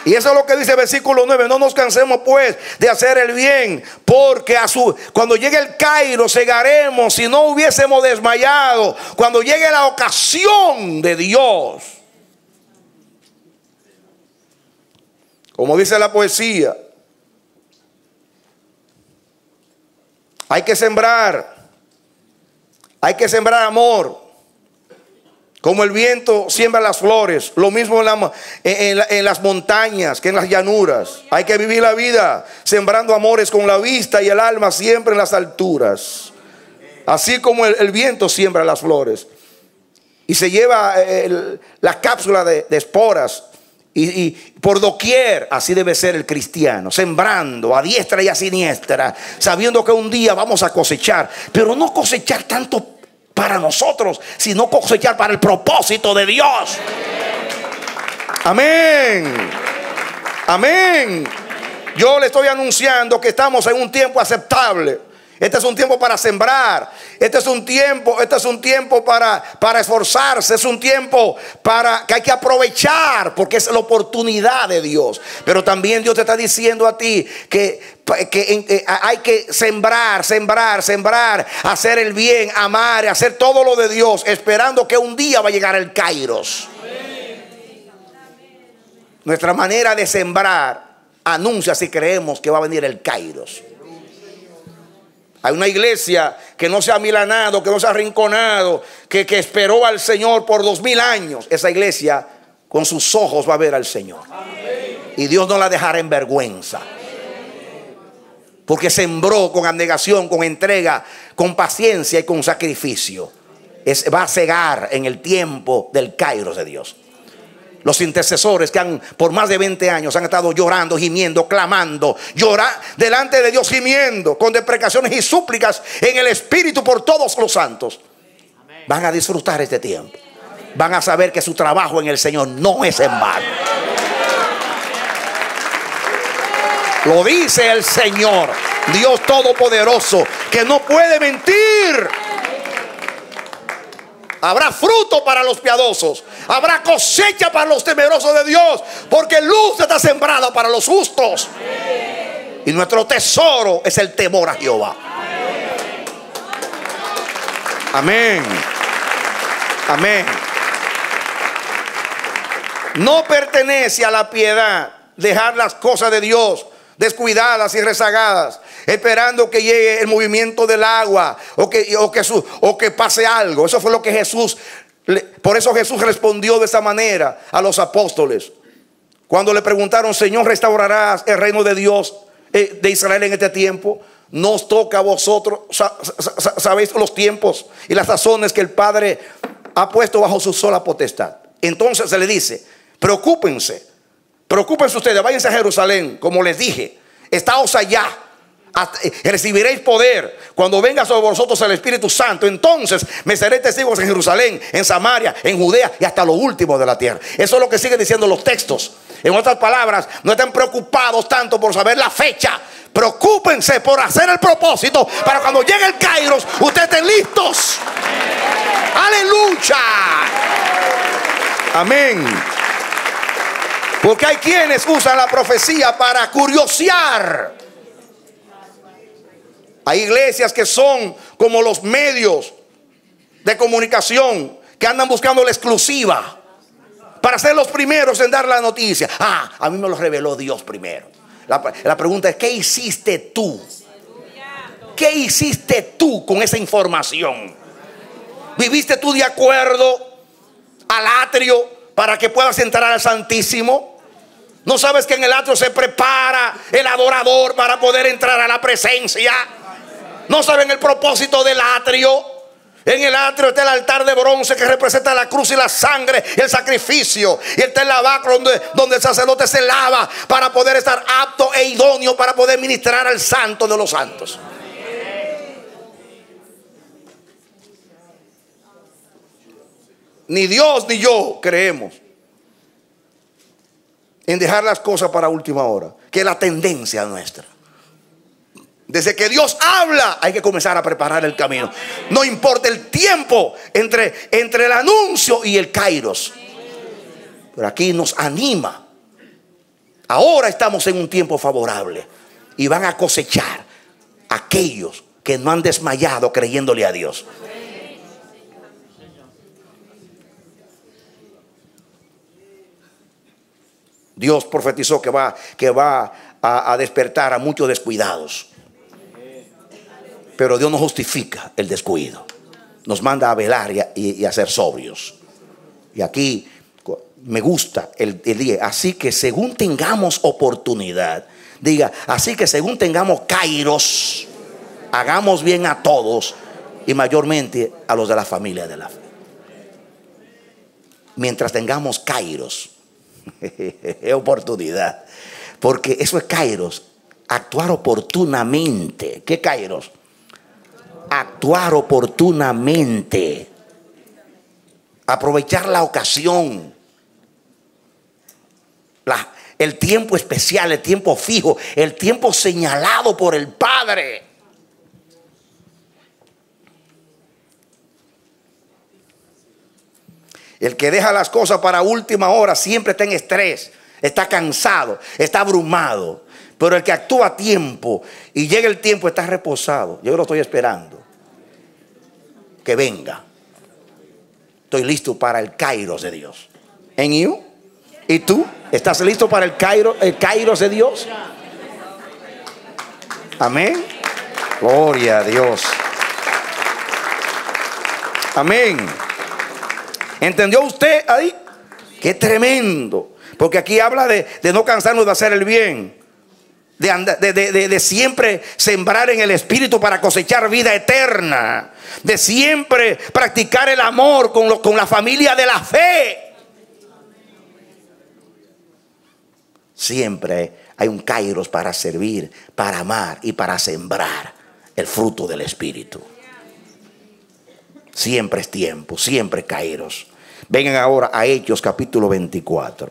Y eso es lo que dice el versículo 9. No nos cansemos pues de hacer el bien, porque cuando llegue el Kairos segaremos, si no hubiésemos desmayado. Cuando llegue la ocasión de Dios, como dice la poesía, hay que sembrar amor, Como el viento siembra las flores, lo mismo en las montañas que en las llanuras. Hay que vivir la vida sembrando amores con la vista y el alma siempre en las alturas. Así como el viento siembra las flores y se lleva la cápsula de esporas y por doquier, así debe ser el cristiano, sembrando a diestra y a siniestra, sabiendo que un día vamos a cosechar, pero no cosechar tanto para nosotros, sino cosechar para el propósito de Dios. Amén. Amén. Yo le estoy anunciando que estamos en un tiempo aceptable. Este es un tiempo para sembrar. Este es un tiempo para esforzarse. Es un tiempo que hay que aprovechar, porque es la oportunidad de Dios. Pero también Dios te está diciendo a ti que hay que sembrar, hacer el bien, amar, hacer todo lo de Dios, esperando que un día va a llegar el Kairos. Nuestra manera de sembrar anuncia si creemos que va a venir el Kairos. Hay una iglesia que no se ha amilanado, que no se ha arrinconado, que esperó al Señor por 2000 años. Esa iglesia con sus ojos va a ver al Señor. Y Dios no la dejará en vergüenza. Porque sembró con abnegación, con entrega, con paciencia y con sacrificio. Va a cegar en el tiempo del Kairos de Dios. Los intercesores que por más de 20 años han estado llorando, gimiendo, clamando, delante de Dios, gimiendo, con deprecaciones y súplicas en el Espíritu por todos los santos. Van a disfrutar este tiempo. Van a saber que su trabajo en el Señor no es en vano. Lo dice el Señor, Dios Todopoderoso, que no puede mentir. Habrá fruto para los piadosos, habrá cosecha para los temerosos de Dios, porque luz está sembrada para los justos. Y nuestro tesoro es el temor a Jehová. Amén. Amén. No pertenece a la piedad dejar las cosas de Dios descuidadas y rezagadas, esperando que llegue el movimiento del agua o que pase algo. Eso fue lo que Jesús, por eso Jesús respondió de esa manera a los apóstoles cuando le preguntaron: Señor, ¿restaurarás el reino de Dios de Israel en este tiempo? Nos toca a vosotros, sabéis los tiempos y las sazones que el Padre ha puesto bajo su sola potestad. Entonces se le dice: preocúpense ustedes, váyanse a Jerusalén, como les dije, estáos allá, recibiréis poder cuando venga sobre vosotros el Espíritu Santo. Entonces me seréis testigos en Jerusalén, en Samaria, en Judea y hasta lo último de la tierra. Eso es lo que siguen diciendo los textos. En otras palabras, no estén preocupados tanto por saber la fecha. Preocúpense por hacer el propósito para cuando llegue el Kairos, ustedes estén listos. Aleluya. Amén. Porque hay quienes usan la profecía para curiosear. Hay iglesias que son como los medios de comunicación que andan buscando la exclusiva para ser los primeros en dar la noticia. A mí me lo reveló Dios primero. La pregunta es: ¿qué hiciste tú? ¿Qué hiciste tú con esa información? ¿Viviste tú de acuerdo al atrio para que puedas entrar al Santísimo? ¿No sabes que en el atrio se prepara el adorador para poder entrar a la presencia? ¿No saben el propósito del atrio? En el atrio está el altar de bronce que representa la cruz y la sangre, el sacrificio. Y está el lavacro donde el sacerdote se lava para poder estar apto e idóneo para poder ministrar al santo de los santos. Ni Dios ni yo creemos en dejar las cosas para última hora, que es la tendencia nuestra. Desde que Dios habla, hay que comenzar a preparar el camino. No importa el tiempo entre el anuncio y el Kairos. Pero aquí nos anima. Ahora estamos en un tiempo favorable y van a cosechar aquellos que no han desmayado creyéndole a Dios. Dios profetizó que va a despertar a muchos descuidados. Pero Dios no justifica el descuido. Nos manda a velar y a ser sobrios. Y aquí me gusta el día. Así que según tengamos oportunidad, diga, así que según tengamos kairos, hagamos bien a todos y mayormente a los de la familia de la fe. Mientras tengamos kairos, es oportunidad. Porque eso es kairos, actuar oportunamente. ¿Qué kairos? Actuar oportunamente. Aprovechar la ocasión. El tiempo especial, el tiempo fijo, el tiempo señalado por el Padre. El que deja las cosas para última hora siempre está en estrés, está cansado, está abrumado. Pero el que actúa a tiempo y llega el tiempo está reposado. Yo lo estoy esperando que venga. Estoy listo para el kairos de Dios. ¿En you? ¿Y tú? ¿Estás listo para el kairos de Dios? Amén. Gloria a Dios. Amén. ¿Entendió usted ahí? Qué tremendo. Porque aquí habla de no cansarnos de hacer el bien. De siempre sembrar en el Espíritu para cosechar vida eterna. De siempre practicar el amor con la familia de la fe. Siempre hay un kairos para servir, para amar y para sembrar el fruto del Espíritu. Siempre es tiempo, siempre kairos. Vengan ahora a Hechos capítulo 24.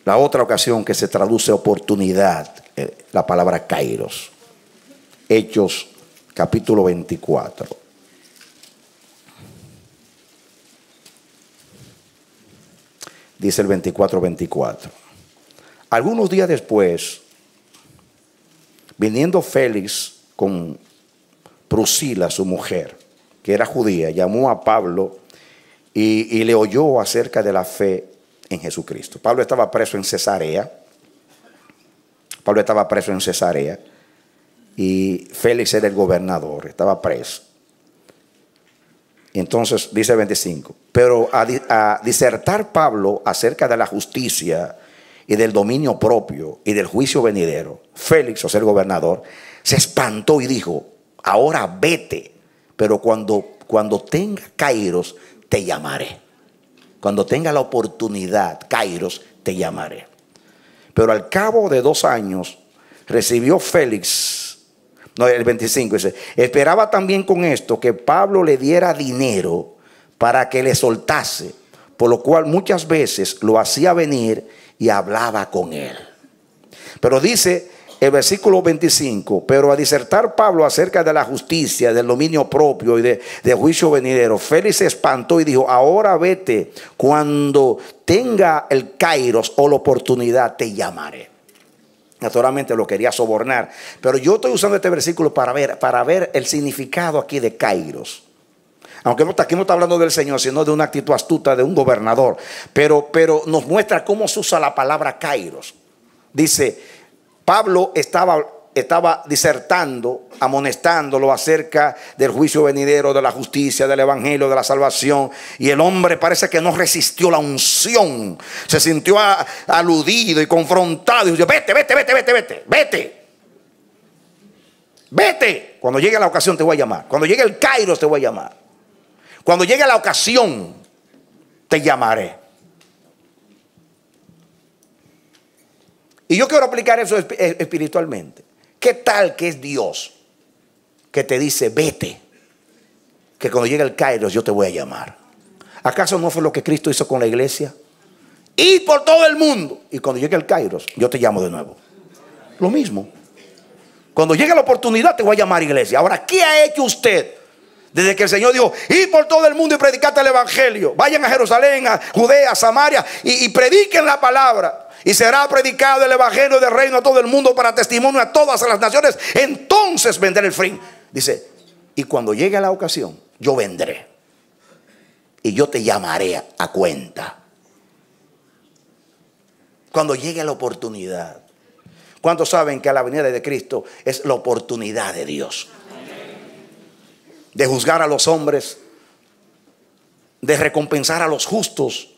La otra ocasión que se traduce oportunidad, la palabra kairos. Hechos capítulo 24. Dice el 24:24. Algunos días después, viniendo Félix con Prusila, su mujer, que era judía, llamó a Pablo y le oyó acerca de la fe en Jesucristo. Pablo estaba preso en Cesarea. Y Félix era el gobernador, estaba preso. Entonces dice el 25, pero a disertar Pablo acerca de la justicia y del dominio propio y del juicio venidero, Félix, o sea el gobernador, se espantó y dijo, ahora vete, pero cuando tenga kairos te llamaré. Cuando tenga la oportunidad, kairos, te llamaré. Pero al cabo de 2 años recibió Félix, el 25 dice, esperaba también con esto que Pablo le diera dinero para que le soltase, por lo cual muchas veces lo hacía venir y hablaba con él. Pero dice el versículo 25, pero a disertar Pablo acerca de la justicia, del dominio propio y de juicio venidero, Félix se espantó y dijo, ahora vete, cuando tenga el kairos o la oportunidad te llamaré. Naturalmente lo quería sobornar, pero yo estoy usando este versículo para ver el significado aquí de kairos. Aunque aquí no está hablando del Señor, sino de una actitud astuta de un gobernador. Pero nos muestra cómo se usa la palabra kairos. Dice, Pablo estaba disertando, amonestándolo acerca del juicio venidero, de la justicia, del evangelio, de la salvación. Y el hombre parece que no resistió la unción. Se sintió aludido y confrontado. Y dijo, vete. Cuando llegue la ocasión te voy a llamar. Cuando llegue el kairos te voy a llamar. Cuando llegue la ocasión te llamaré. Y yo quiero aplicar eso espiritualmente. ¿Qué tal que es Dios que te dice vete, que cuando llegue el kairos yo te voy a llamar? ¿Acaso no fue lo que Cristo hizo con la iglesia? Ir por todo el mundo y cuando llegue el kairos yo te llamo de nuevo. Lo mismo. Cuando llegue la oportunidad te voy a llamar, iglesia. Ahora, ¿qué ha hecho usted desde que el Señor dijo ir por todo el mundo y predicate el evangelio? Vayan a Jerusalén, a Judea, a Samaria y prediquen la palabra. Y será predicado el evangelio del reino a todo el mundo para testimonio a todas las naciones. Entonces vendrá el fin. Dice, y cuando llegue la ocasión, yo vendré. Y yo te llamaré a cuenta. Cuando llegue la oportunidad. ¿Cuántos saben que la venida de Cristo es la oportunidad de Dios? De juzgar a los hombres de recompensar a los justos,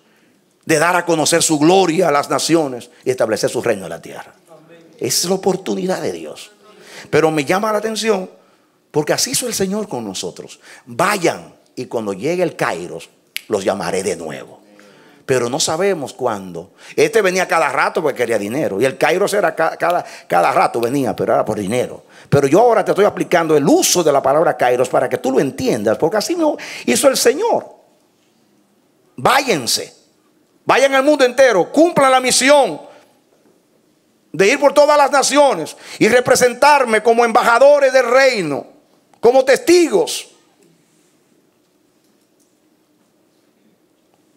de dar a conocer su gloria a las naciones y establecer su reino en la tierra. Esa es la oportunidad de Dios. Pero me llama la atención porque así hizo el Señor con nosotros. Vayan y cuando llegue el Kairos los llamaré de nuevo. Pero no sabemos cuándo. Este venía cada rato porque quería dinero. Y el Kairos era cada rato venía, pero era por dinero. Pero yo ahora te estoy aplicando el uso de la palabra Kairos para que tú lo entiendas. Porque así me hizo el Señor. Váyanse. Vayan al mundo entero. Cumplan la misión de ir por todas las naciones y representarme como embajadores del reino, como testigos.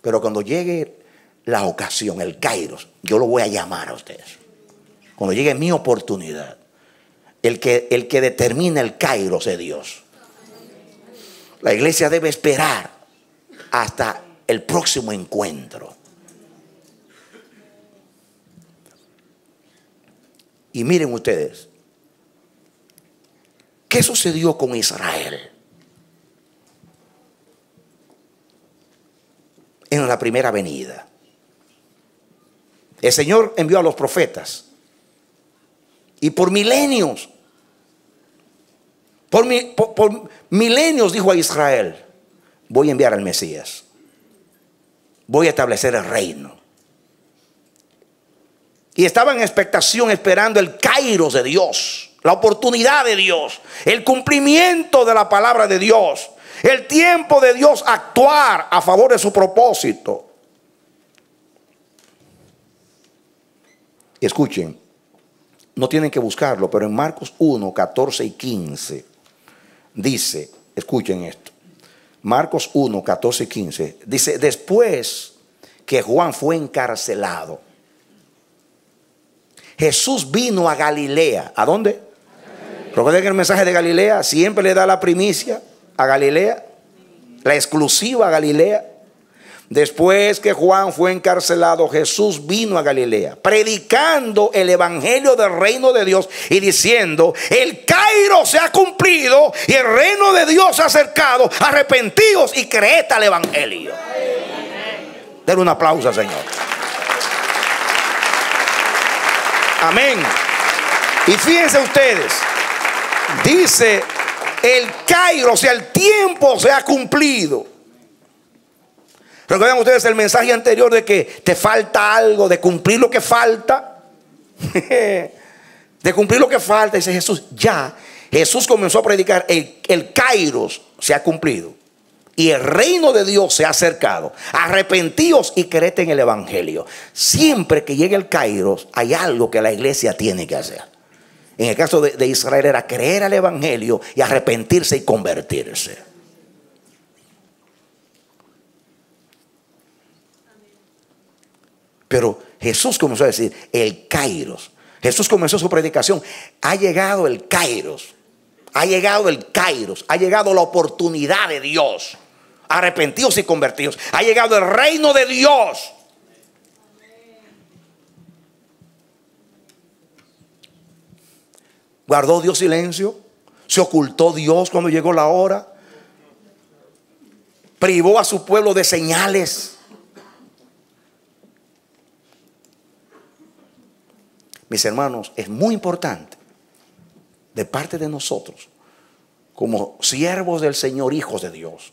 Pero cuando llegue la ocasión, el Kairos, yo lo voy a llamar a ustedes. Cuando llegue mi oportunidad, el que determina el Kairos es Dios. La iglesia debe esperar hasta el próximo encuentro. Y miren ustedes, ¿qué sucedió con Israel en la primera venida? El Señor envió a los profetas y por milenios dijo a Israel: voy a enviar al Mesías, voy a establecer el reino. Y estaba en expectación, esperando el Kairos de Dios, la oportunidad de Dios, el cumplimiento de la palabra de Dios, el tiempo de Dios actuar a favor de su propósito. Y escuchen, no tienen que buscarlo, pero en Marcos 1, 14 y 15 dice, escuchen esto, Marcos 1, 14 y 15 dice: después que Juan fue encarcelado, Jesús vino a Galilea. ¿A dónde? Recuerden que el mensaje de Galilea siempre le da la primicia a Galilea, la exclusiva a Galilea. Después que Juan fue encarcelado, Jesús vino a Galilea, predicando el evangelio del reino de Dios y diciendo: el Kairos se ha cumplido y el reino de Dios se ha acercado. Arrepentíos y creed al evangelio. Denle un aplauso al Señor. Amén. Y fíjense ustedes, dice el Kairos, o sea, el tiempo se ha cumplido. ¿Recuerdan ustedes el mensaje anterior de que te falta algo, de cumplir lo que falta? De cumplir lo que falta, dice Jesús. Ya, Jesús comenzó a predicar, el Kairos se ha cumplido y el reino de Dios se ha acercado. Arrepentíos y creed en el evangelio. Siempre que llegue el Kairos, hay algo que la iglesia tiene que hacer. En el caso de Israel era creer al evangelio y arrepentirse y convertirse. Pero Jesús comenzó a decir el Kairos. Jesús comenzó su predicación. Ha llegado el Kairos. Ha llegado el Kairos. Ha llegado la oportunidad de Dios. Arrepentidos y convertidos. Ha llegado el reino de Dios. ¿Guardó Dios silencio? ¿Se ocultó Dios cuando llegó la hora? ¿Privó a su pueblo de señales? Mis hermanos, es muy importante de parte de nosotros, como siervos del Señor, hijos de Dios,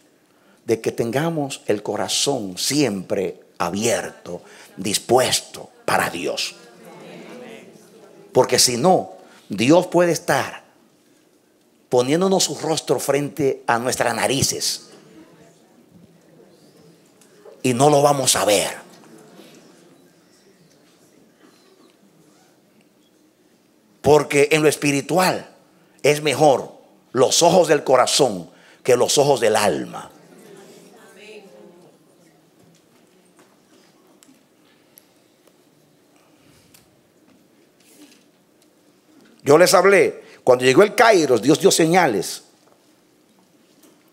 de que tengamos el corazón siempre abierto, dispuesto para Dios. Porque si no, Dios puede estar poniéndonos su rostro frente a nuestras narices y no lo vamos a ver. Porque en lo espiritual es mejor los ojos del corazón que los ojos del alma. Yo les hablé, cuando llegó el Kairos, Dios dio señales.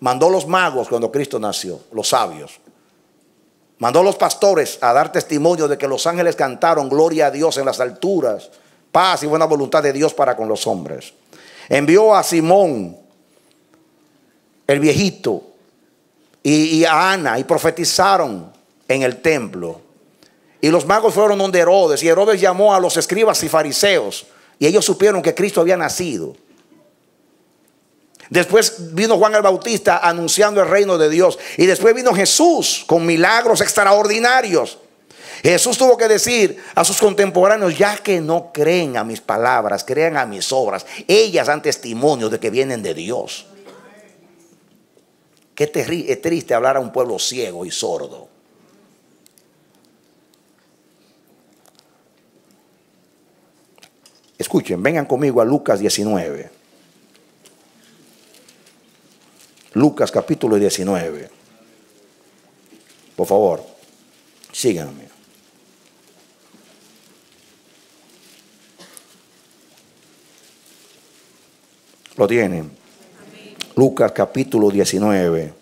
Mandó los magos cuando Cristo nació, los sabios. Mandó los pastores a dar testimonio de que los ángeles cantaron gloria a Dios en las alturas, paz y buena voluntad de Dios para con los hombres. Envió a Simón, el viejito, y a Ana y profetizaron en el templo. Y los magos fueron donde Herodes, y Herodes llamó a los escribas y fariseos, y ellos supieron que Cristo había nacido. Después vino Juan el Bautista anunciando el reino de Dios, y después vino Jesús con milagros extraordinarios. Jesús tuvo que decir a sus contemporáneos: ya que no creen a mis palabras, crean a mis obras. Ellas dan testimonio de que vienen de Dios. Qué es triste hablar a un pueblo ciego y sordo. Escuchen, vengan conmigo a Lucas 19. Lucas capítulo 19. Por favor, síganme. ¿Lo tienen? Lucas capítulo 19.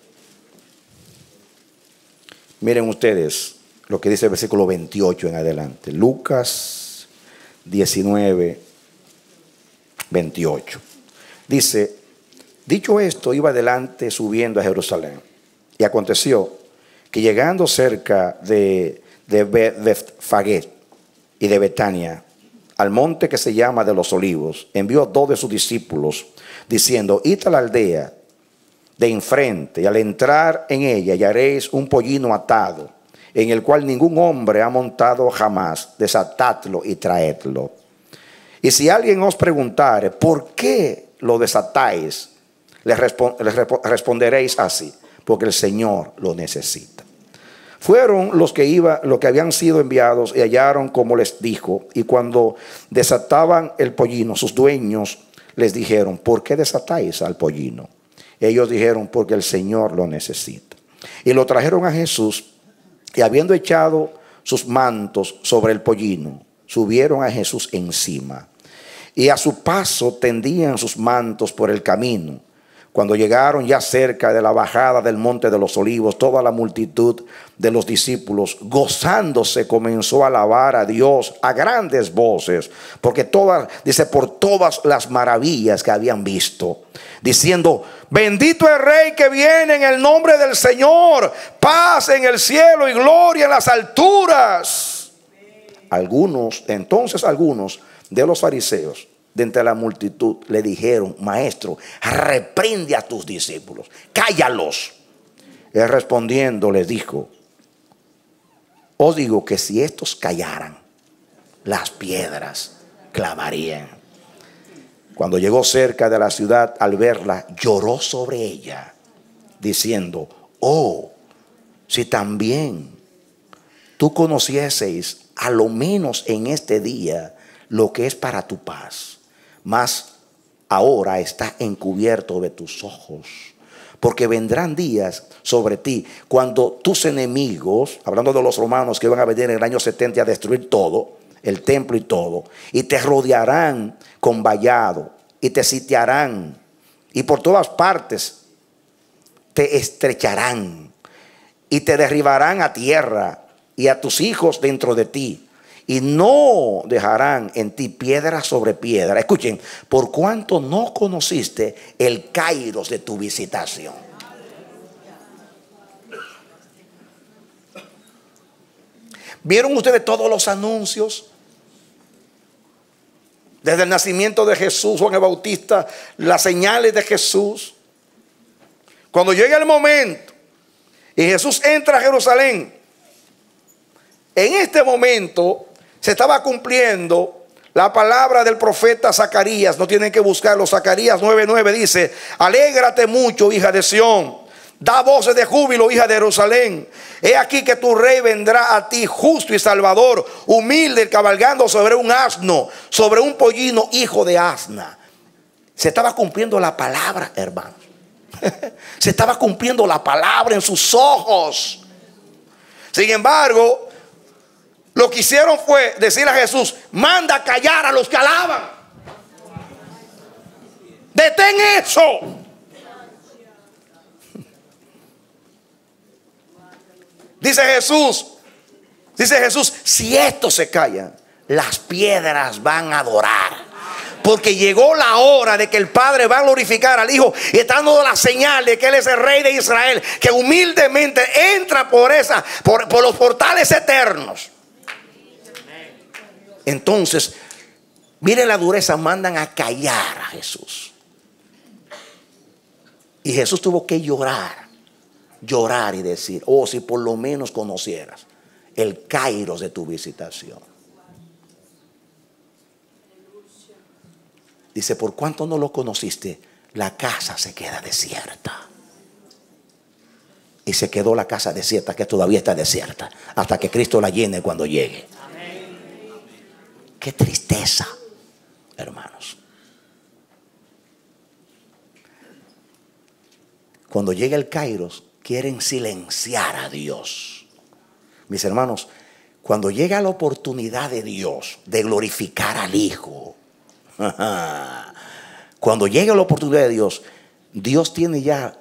Miren ustedes lo que dice el versículo 28 en adelante. Lucas 19, 28. Dice: dicho esto, iba adelante subiendo a Jerusalén. Y aconteció que llegando cerca de Betfagé y de Betania, al monte que se llama de los Olivos, envió a 2 de sus discípulos, diciendo: id a la aldea de enfrente, y al entrar en ella hallaréis un pollino atado, en el cual ningún hombre ha montado jamás. Desatadlo y traedlo. Y si alguien os preguntare: ¿por qué lo desatáis?, les responderéis así: porque el Señor lo necesita. Fueron los que habían sido enviados y hallaron como les dijo. Y cuando desataban el pollino, sus dueños les dijeron: ¿por qué desatáis al pollino? Ellos dijeron: porque el Señor lo necesita. Y lo trajeron a Jesús, y habiendo echado sus mantos sobre el pollino, subieron a Jesús encima. Y a su paso tendían sus mantos por el camino. Cuando llegaron ya cerca de la bajada del monte de los Olivos, toda la multitud de los discípulos, gozándose, comenzó a alabar a Dios a grandes voces, porque por todas las maravillas que habían visto, diciendo: bendito el Rey que viene en el nombre del Señor, paz en el cielo y gloria en las alturas. Algunos de los fariseos, de entre la multitud, le dijeron: maestro, reprende a tus discípulos, cállalos. Él respondiendo les dijo: os digo que si estos callaran, las piedras clamarían. Cuando llegó cerca de la ciudad, al verla, lloró sobre ella, diciendo: oh, si también tú conocieseis, a lo menos en este día, lo que es para tu paz, mas ahora está encubierto de tus ojos. Porque vendrán días sobre ti cuando tus enemigos, hablando de los romanos que van a venir en el año 70 a destruir todo, el templo y todo, y te rodearán con vallado y te sitiarán, y por todas partes te estrecharán y te derribarán a tierra y a tus hijos dentro de ti. Y no dejarán en ti piedra sobre piedra. Escuchen: por cuanto no conociste el kairos de tu visitación. ¿Vieron ustedes todos los anuncios? Desde el nacimiento de Jesús, Juan el Bautista, las señales de Jesús. Cuando llega el momento y Jesús entra a Jerusalén, en este momento se estaba cumpliendo la palabra del profeta Zacarías. No tienen que buscarlo. Zacarías 9:9 dice: alégrate mucho, hija de Sión, da voces de júbilo, hija de Jerusalén. He aquí que tu rey vendrá a ti, justo y salvador, humilde, cabalgando sobre un asno, sobre un pollino, hijo de asna. Se estaba cumpliendo la palabra, hermanos. Se estaba cumpliendo la palabra en sus ojos. Sin embargo, lo que hicieron fue decirle a Jesús: manda callar a los que alaban. Detén eso. Dice Jesús, si estos se callan, las piedras van a adorar. porque llegó la hora de que el Padre va a glorificar al Hijo y está dando la señal de que Él es el Rey de Israel, que humildemente entra por los portales eternos. Entonces, miren la dureza, mandan a callar a Jesús. Y Jesús tuvo que llorar y decir: oh, si por lo menos conocieras el kairos de tu visitación. Dice: por cuanto no lo conociste, la casa se queda desierta. Y se quedó la casa desierta, que todavía está desierta, hasta que Cristo la llene cuando llegue. Qué tristeza, hermanos. Cuando llega el kairos, quieren silenciar a Dios. Mis hermanos, cuando llega la oportunidad de Dios de glorificar al Hijo, cuando llega la oportunidad de Dios, Dios tiene ya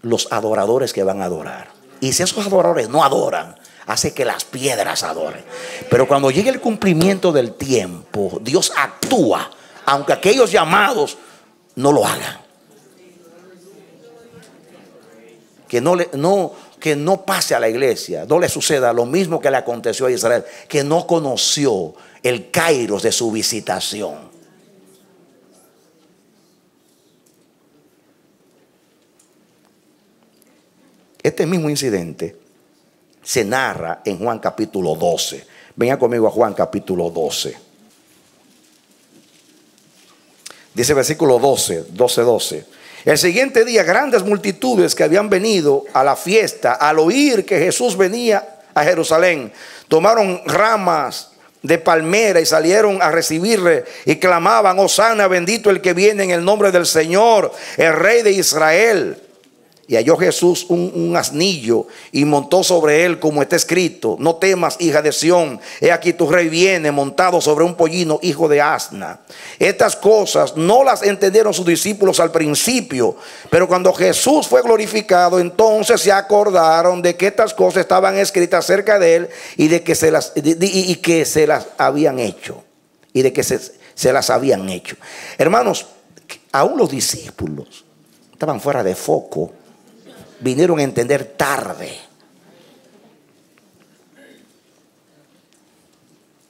los adoradores que van a adorar. Y si esos adoradores no adoran, hace que las piedras adoren. Pero cuando llegue el cumplimiento del tiempo, Dios actúa, aunque aquellos llamados no lo hagan. Que no pase a la iglesia, no le suceda lo mismo que le aconteció a Israel, que no conoció el kairos de su visitación. Este mismo incidente se narra en Juan capítulo 12. Venga conmigo a Juan capítulo 12. Dice versículo 12. El siguiente día, grandes multitudes que habían venido a la fiesta, al oír que Jesús venía a Jerusalén, tomaron ramas de palmera y salieron a recibirle y clamaban: Hosana, bendito el que viene en el nombre del Señor, el Rey de Israel. Y halló Jesús un asnillo y montó sobre él, como está escrito: no temas, hija de Sión, he aquí tu rey viene montado sobre un pollino, hijo de asna. Estas cosas no las entendieron sus discípulos al principio, pero cuando Jesús fue glorificado, entonces se acordaron de que estas cosas estaban escritas acerca de él y de que se las habían hecho. Hermanos, aún los discípulos estaban fuera de foco. Vinieron a entender tarde.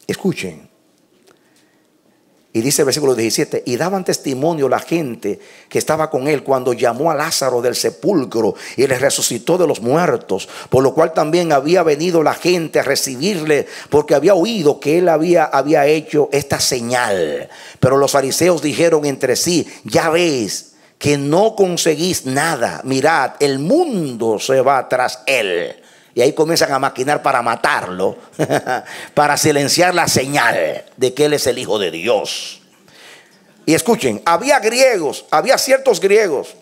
Escuchen. Y dice el versículo 17: y daban testimonio la gente que estaba con él cuando llamó a Lázaro del sepulcro y le resucitó de los muertos, por lo cual también había venido la gente a recibirle, porque había oído que él había hecho esta señal. Pero los fariseos dijeron entre sí: ya ves que no conseguís nada. Mirad, el mundo se va tras él. Y ahí comienzan a maquinar para matarlo, para silenciar la señal de que él es el Hijo de Dios. Y escuchen, había ciertos griegos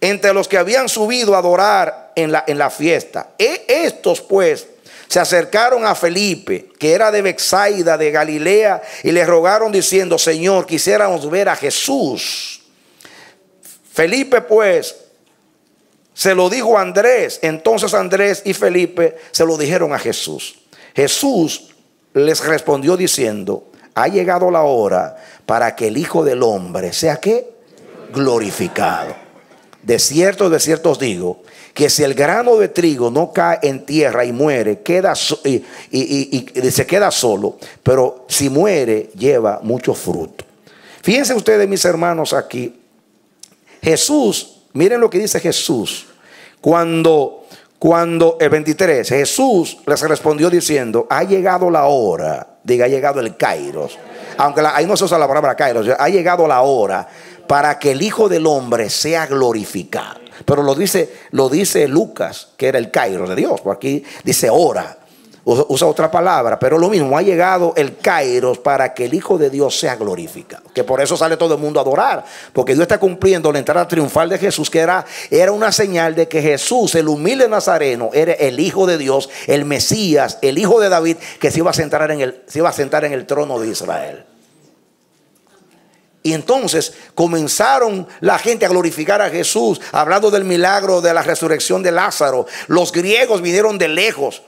entre los que habían subido a adorar en la fiesta. Estos pues se acercaron a Felipe, que era de Betsaida de Galilea, y le rogaron diciendo: Señor, quisiéramos ver a Jesús. Felipe pues se lo dijo a Andrés. Entonces Andrés y Felipe se lo dijeron a Jesús. Jesús les respondió diciendo: ha llegado la hora para que el Hijo del Hombre sea ¿qué? Glorificado. De cierto os digo, que si el grano de trigo no cae en tierra y muere, se queda solo, pero si muere, lleva mucho fruto. Fíjense ustedes, mis hermanos, aquí Jesús, miren lo que dice Jesús. Cuando el 23, Jesús les respondió diciendo: ha llegado la hora. Diga, ha llegado el kairos. Aunque ahí no se usa la palabra kairos. Ha llegado la hora para que el Hijo del Hombre sea glorificado. Pero lo dice Lucas, que era el kairos de Dios. Por aquí dice hora. Usa otra palabra, pero lo mismo. Ha llegado el kairos para que el Hijo de Dios sea glorificado. Que por eso sale todo el mundo a adorar, porque Dios está cumpliendo la entrada triunfal de Jesús, que era una señal de que Jesús, el humilde nazareno, era el Hijo de Dios, el Mesías, el Hijo de David, que se iba a sentar en el trono de Israel. Y entonces comenzaron la gente a glorificar a Jesús, hablando del milagro de la resurrección de Lázaro. Los griegos vinieron de lejos.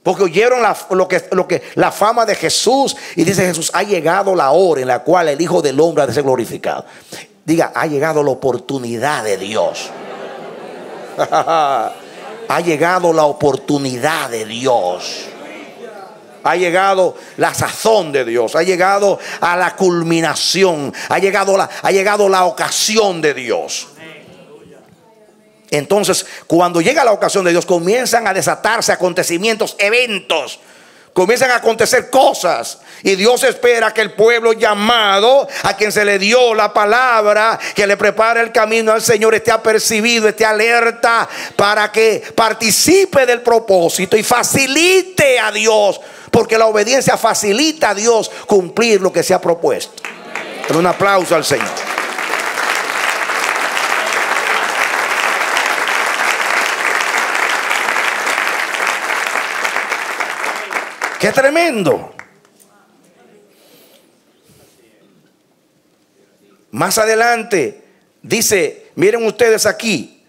Porque oyeron la fama de Jesús. Y dice Jesús: ha llegado la hora en la cual el Hijo del Hombre ha de ser glorificado. Diga: ha llegado la oportunidad de Dios. Ha llegado la oportunidad de Dios. Ha llegado la sazón de Dios. Ha llegado a la culminación. Ha llegado la ocasión de Dios. Entonces, cuando llega la ocasión de Dios, comienzan a desatarse acontecimientos, eventos. Comienzan a acontecer cosas. Y Dios espera que el pueblo llamado, a quien se le dio la palabra, que le prepare el camino al Señor, esté apercibido, esté alerta, para que participe del propósito y facilite a Dios. Porque la obediencia facilita a Dios cumplir lo que se ha propuesto. Un aplauso al Señor. ¡Qué tremendo! Más adelante dice, miren ustedes aquí,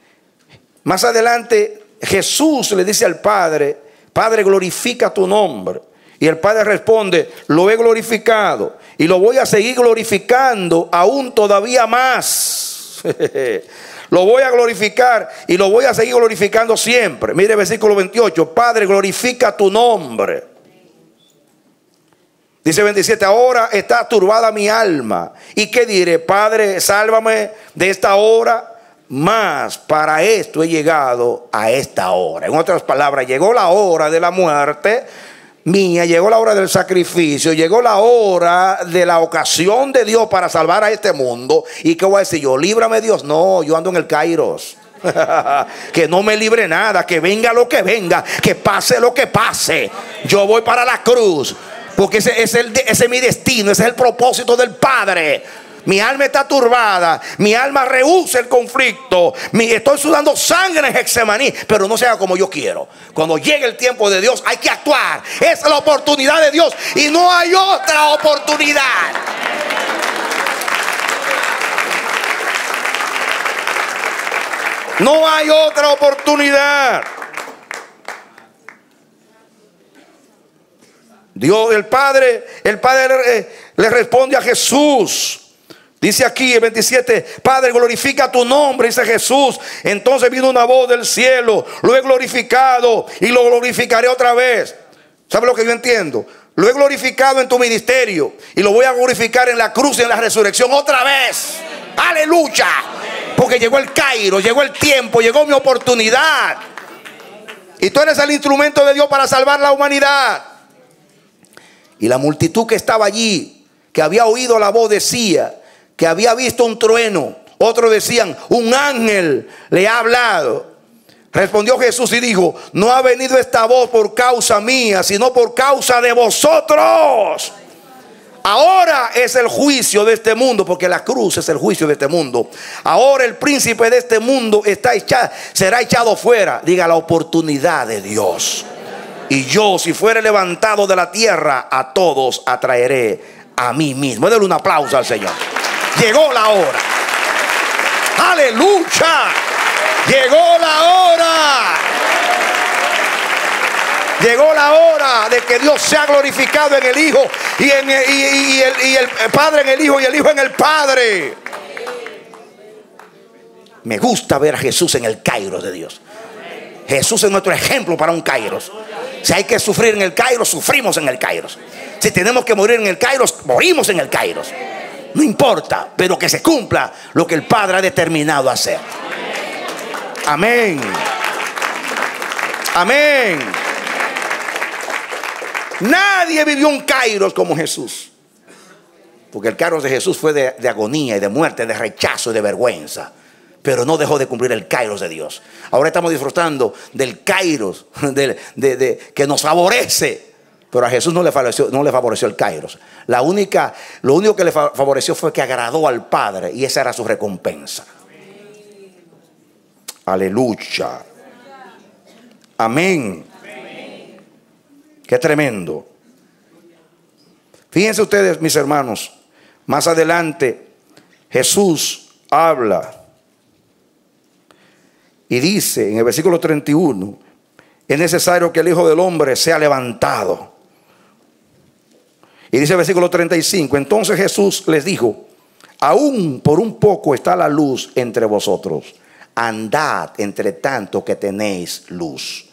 más adelante Jesús le dice al Padre: Padre, glorifica tu nombre. Y el Padre responde: lo he glorificado y lo voy a seguir glorificando aún todavía más. Lo voy a glorificar y lo voy a seguir glorificando siempre. Mire versículo 28: Padre, glorifica tu nombre. Dice 27: ahora está turbada mi alma. ¿Y qué diré? Padre, sálvame de esta hora. Mas para esto he llegado a esta hora. En otras palabras, llegó la hora de la muerte mía, llegó la hora del sacrificio, llegó la hora de la ocasión de Dios para salvar a este mundo. ¿Y qué voy a decir yo? Líbrame, Dios. No, yo ando en el Kairos. Que no me libre nada, que venga lo que venga, que pase lo que pase. Yo voy para la cruz. Porque ese es mi destino, ese es el propósito del Padre. Mi alma está turbada, mi alma rehúsa el conflicto, estoy sudando sangre en Getsemaní, pero no se haga como yo quiero. Cuando llegue el tiempo de Dios hay que actuar. Es la oportunidad de Dios y no hay otra oportunidad. No hay otra oportunidad. Dios, el Padre le responde a Jesús. Dice aquí el 27: Padre, glorifica tu nombre, dice Jesús. Entonces vino una voz del cielo: lo he glorificado y lo glorificaré otra vez. ¿Sabe lo que yo entiendo? Lo he glorificado en tu ministerio y lo voy a glorificar en la cruz y en la resurrección otra vez. Aleluya. Porque llegó el Kairos, llegó el tiempo, llegó mi oportunidad. Y tú eres el instrumento de Dios para salvar la humanidad. Y la multitud que estaba allí, que había oído la voz, decía que había visto un trueno. Otros decían: un ángel le ha hablado. Respondió Jesús y dijo: no ha venido esta voz por causa mía, sino por causa de vosotros. Ahora es el juicio de este mundo, porque la cruz es el juicio de este mundo. Ahora el príncipe de este mundo será echado fuera. Diga: la oportunidad de Dios. Y yo, si fuere levantado de la tierra, a todos atraeré a mí mismo. Denle un aplauso al Señor. Llegó la hora. Aleluya. Llegó la hora. Llegó la hora de que Dios sea glorificado en el Hijo y el Padre en el Hijo y el Hijo en el Padre. Me gusta ver a Jesús en el Kairos de Dios. Jesús es nuestro ejemplo para un Kairos. Si hay que sufrir en el Kairos, sufrimos en el Kairos. Si tenemos que morir en el Kairos, morimos en el Kairos. No importa, pero que se cumpla lo que el Padre ha determinado hacer. Amén. Amén. Nadie vivió un Kairos como Jesús. Porque el Kairos de Jesús fue de agonía y de muerte, de rechazo y de vergüenza. Pero no dejó de cumplir el Kairos de Dios. Ahora estamos disfrutando del Kairos que nos favorece. Pero a Jesús no le favoreció el Kairos. Lo único que le favoreció fue que agradó al Padre, y esa era su recompensa. Aleluya. Amén. Qué tremendo. Fíjense ustedes, mis hermanos, más adelante Jesús habla y dice en el versículo 31: es necesario que el Hijo del Hombre sea levantado. Y dice el versículo 35, entonces Jesús les dijo, aún por un poco está la luz entre vosotros. Andad entre tanto que tenéis luz,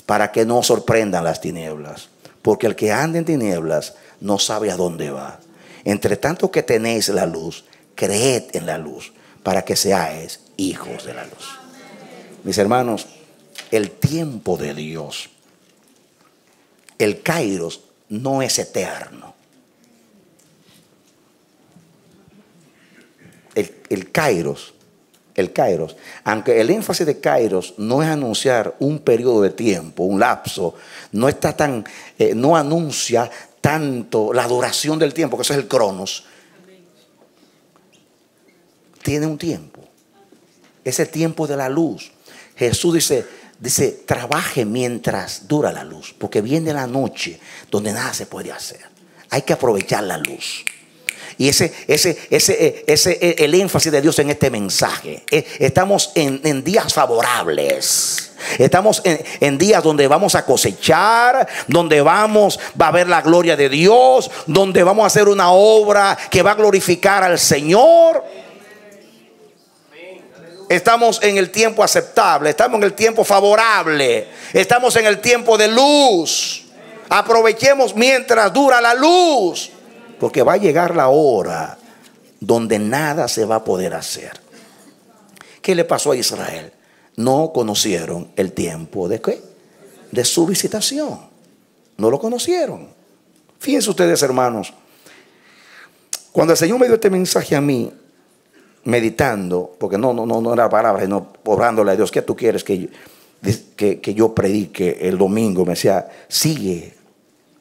para que no os sorprendan las tinieblas. Porque el que anda en tinieblas no sabe a dónde va. Entre tanto que tenéis la luz, creed en la luz, para que seáis hijos de la luz. Mis hermanos, el tiempo de Dios, el kairos, no es eterno. El kairos, aunque el énfasis de kairos no es anunciar un periodo de tiempo, un lapso, no está tan, no anuncia tanto la duración del tiempo, que eso es el cronos. Tiene un tiempo, ese tiempo de la luz. Jesús dice, trabaje mientras dura la luz, porque viene la noche donde nada se puede hacer. Hay que aprovechar la luz. Y ese el énfasis de Dios en este mensaje. Estamos en días favorables. Estamos en días donde vamos a cosechar, donde va a ver la gloria de Dios, donde vamos a hacer una obra que va a glorificar al Señor. Estamos en el tiempo aceptable, estamos en el tiempo favorable, estamos en el tiempo de luz. Aprovechemos mientras dura la luz, porque va a llegar la hora donde nada se va a poder hacer. ¿Qué le pasó a Israel? No conocieron el tiempo de ¿qué? De su visitación. No lo conocieron. Fíjense ustedes, hermanos, cuando el Señor me dio este mensaje a mí, meditando, porque no era palabra, sino obrándole a Dios, ¿qué tú quieres que yo predique el domingo? Me decía, sigue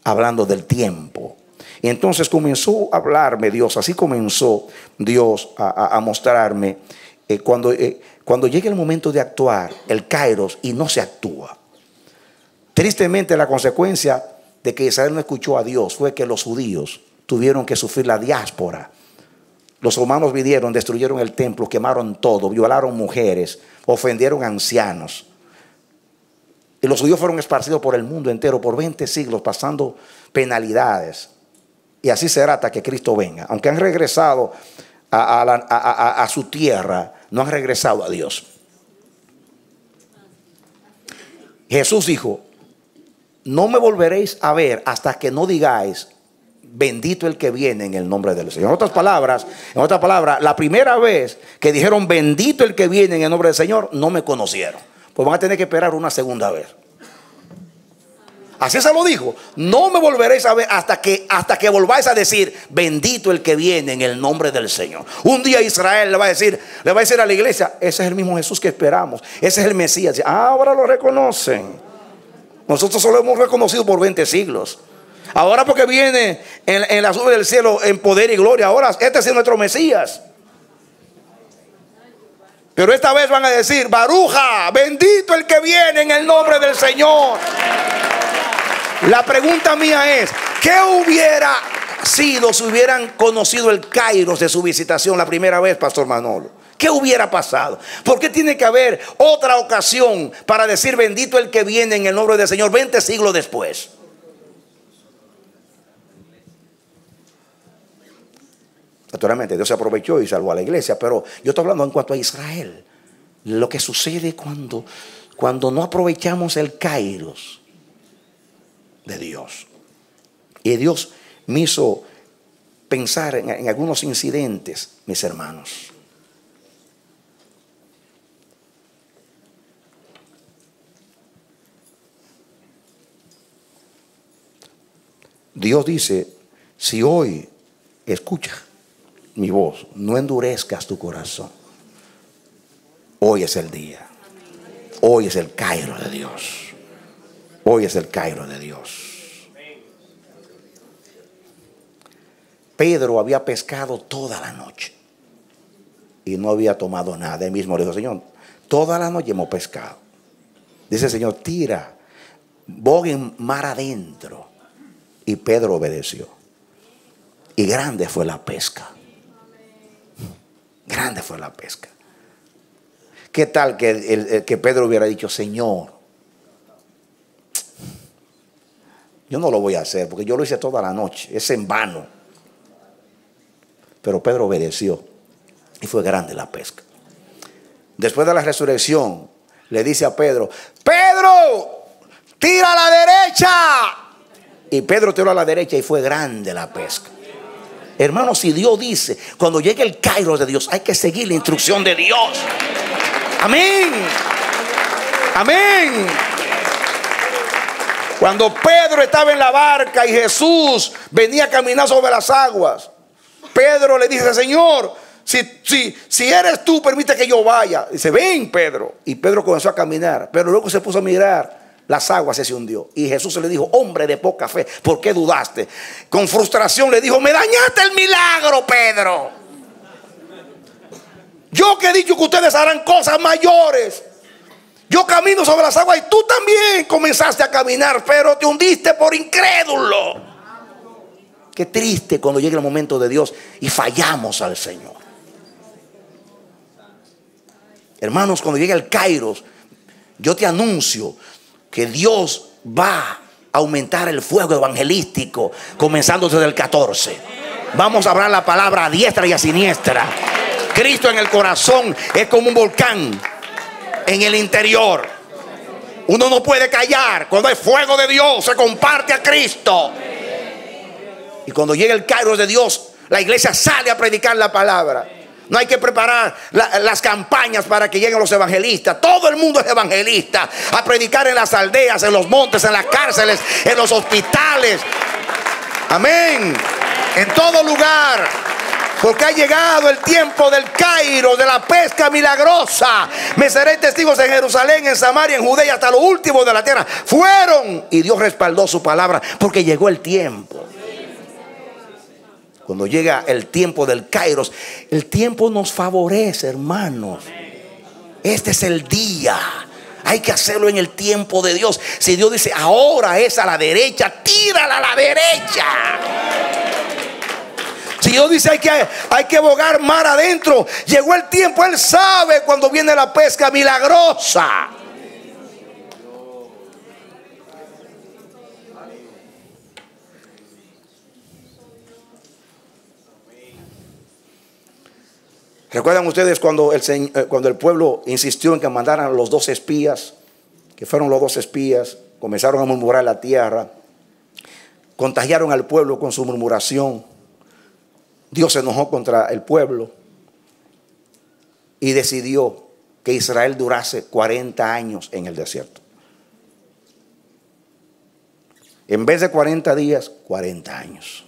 hablando del tiempo. Y entonces comenzó a hablarme Dios, así comenzó Dios a mostrarme cuando llegue el momento de actuar, el kairos, y no se actúa. Tristemente, la consecuencia de que Israel no escuchó a Dios fue que los judíos tuvieron que sufrir la diáspora. Los romanos vinieron, destruyeron el templo, quemaron todo, violaron mujeres, ofendieron ancianos. Y los judíos fueron esparcidos por el mundo entero por 20 siglos, pasando penalidades. Y así será hasta que Cristo venga. Aunque han regresado a su tierra, no han regresado a Dios. Jesús dijo, no me volveréis a ver hasta que no digáis, bendito el que viene en el nombre del Señor. En otras palabras, la primera vez que dijeron bendito el que viene en el nombre del Señor, no me conocieron. Pues van a tener que esperar una segunda vez. Así se lo dijo. No me volveréis a ver hasta que volváis a decir bendito el que viene en el nombre del Señor. Un día Israel le va a decir a la iglesia, ese es el mismo Jesús que esperamos, ese es el Mesías. Ahora lo reconocen. Nosotros solo hemos reconocido por 20 siglos. Ahora porque viene en las nubes del cielo en poder y gloria. Ahora este es nuestro Mesías. Pero esta vez van a decir, Baruja, bendito el que viene en el nombre del Señor. La pregunta mía es, ¿qué hubiera sido si hubieran conocido el kairos de su visitación la primera vez, Pastor Manolo? ¿Qué hubiera pasado? ¿Por qué tiene que haber otra ocasión para decir bendito el que viene en el nombre del Señor 20 siglos después? Naturalmente Dios se aprovechó y salvó a la iglesia, pero yo estoy hablando en cuanto a Israel. Lo que sucede cuando no aprovechamos el kairos de Dios. Y Dios me hizo pensar en algunos incidentes, mis hermanos. Dios dice, si hoy escucha mi voz, no endurezcas tu corazón. Hoy es el día. Hoy es el kairos de Dios. Hoy es el kairos de Dios. Pedro había pescado toda la noche y no había tomado nada. Él mismo le dijo, Señor, toda la noche hemos pescado. Dice el Señor, tira, boguen mar adentro. Y Pedro obedeció. Y grande fue la pesca. Grande fue la pesca. ¿Qué tal que Pedro hubiera dicho, Señor, yo no lo voy a hacer porque yo lo hice toda la noche, es en vano. Pero Pedro obedeció y fue grande la pesca. Después de la resurrección, le dice a Pedro: Pedro, tira a la derecha. Y Pedro tiró a la derecha y fue grande la pesca. Hermanos, si Dios dice, cuando llegue el Kairos de Dios, hay que seguir la instrucción de Dios. Amén. Amén. Cuando Pedro estaba en la barca y Jesús venía a caminar sobre las aguas, Pedro le dice: Señor, si eres tú, permite que yo vaya. Dice: ven, Pedro. Y Pedro comenzó a caminar, pero luego se puso a mirar las aguas, se hundió. Y Jesús le dijo: hombre de poca fe, ¿por qué dudaste? Con frustración le dijo: me dañaste el milagro, Pedro. Yo que he dicho que ustedes harán cosas mayores. Yo camino sobre las aguas y tú también comenzaste a caminar, pero te hundiste por incrédulo. Qué triste cuando llega el momento de Dios y fallamos al Señor. Hermanos, cuando llegue el Kairos, yo te anuncio que Dios va a aumentar el fuego evangelístico, comenzando desde el 14. Vamos a hablar la palabra a diestra y a siniestra. Cristo en el corazón es como un volcán en el interior. Uno no puede callar. Cuando hay fuego de Dios, se comparte a Cristo. Y cuando llega el Kairos de Dios, la iglesia sale a predicar la palabra. No hay que preparar las campañas para que lleguen los evangelistas. Todo el mundo es evangelista. A predicar en las aldeas, en los montes, en las cárceles, en los hospitales. Amén. En todo lugar. Porque ha llegado el tiempo del Kairos, de la pesca milagrosa. Me seré testigos en Jerusalén, en Samaria, en Judea, hasta lo último de la tierra. Fueron, y Dios respaldó su palabra, porque llegó el tiempo. Cuando llega el tiempo del Kairos, el tiempo nos favorece, hermanos. Este es el día. Hay que hacerlo en el tiempo de Dios. Si Dios dice: ahora es a la derecha, tírala a la derecha. Si Dios dice: hay que bogar mar adentro, llegó el tiempo. Él sabe cuando viene la pesca milagrosa. ¿Recuerdan ustedes cuando el pueblo insistió en que mandaran a los 2 espías? Que fueron los 2 espías, comenzaron a murmurar la tierra, contagiaron al pueblo con su murmuración. Dios se enojó contra el pueblo y decidió que Israel durase 40 años en el desierto. En vez de 40 días, 40 años.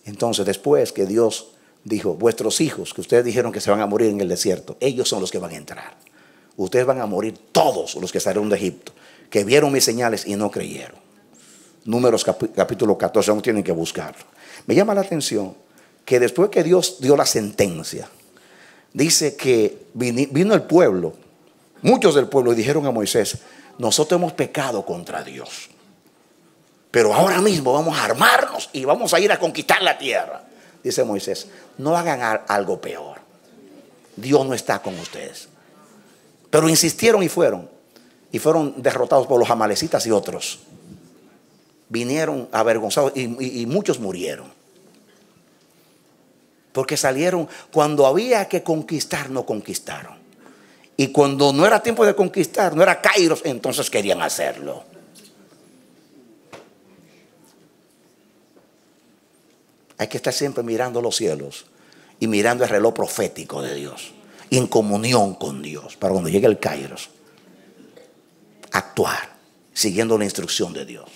Entonces, después que Dios dijo: vuestros hijos, que ustedes dijeron que se van a morir en el desierto, ellos son los que van a entrar. Ustedes van a morir todos los que salieron de Egipto, que vieron mis señales y no creyeron. Números capítulo 14, no tienen que buscarlo. Me llama la atención que después que Dios dio la sentencia, dice que vino el pueblo, muchos del pueblo, y dijeron a Moisés: nosotros hemos pecado contra Dios, pero ahora mismo vamos a armarnos y vamos a ir a conquistar la tierra. Dice Moisés: no hagan algo peor. Dios no está con ustedes. Pero insistieron y fueron derrotados por los amalecitas y otros. Vinieron avergonzados y muchos murieron. Porque salieron cuando había que conquistar, no conquistaron. Y cuando no era tiempo de conquistar, no era Kairos, entonces querían hacerlo. Hay que estar siempre mirando los cielos y mirando el reloj profético de Dios, y en comunión con Dios, para cuando llegue el Kairos, actuar siguiendo la instrucción de Dios.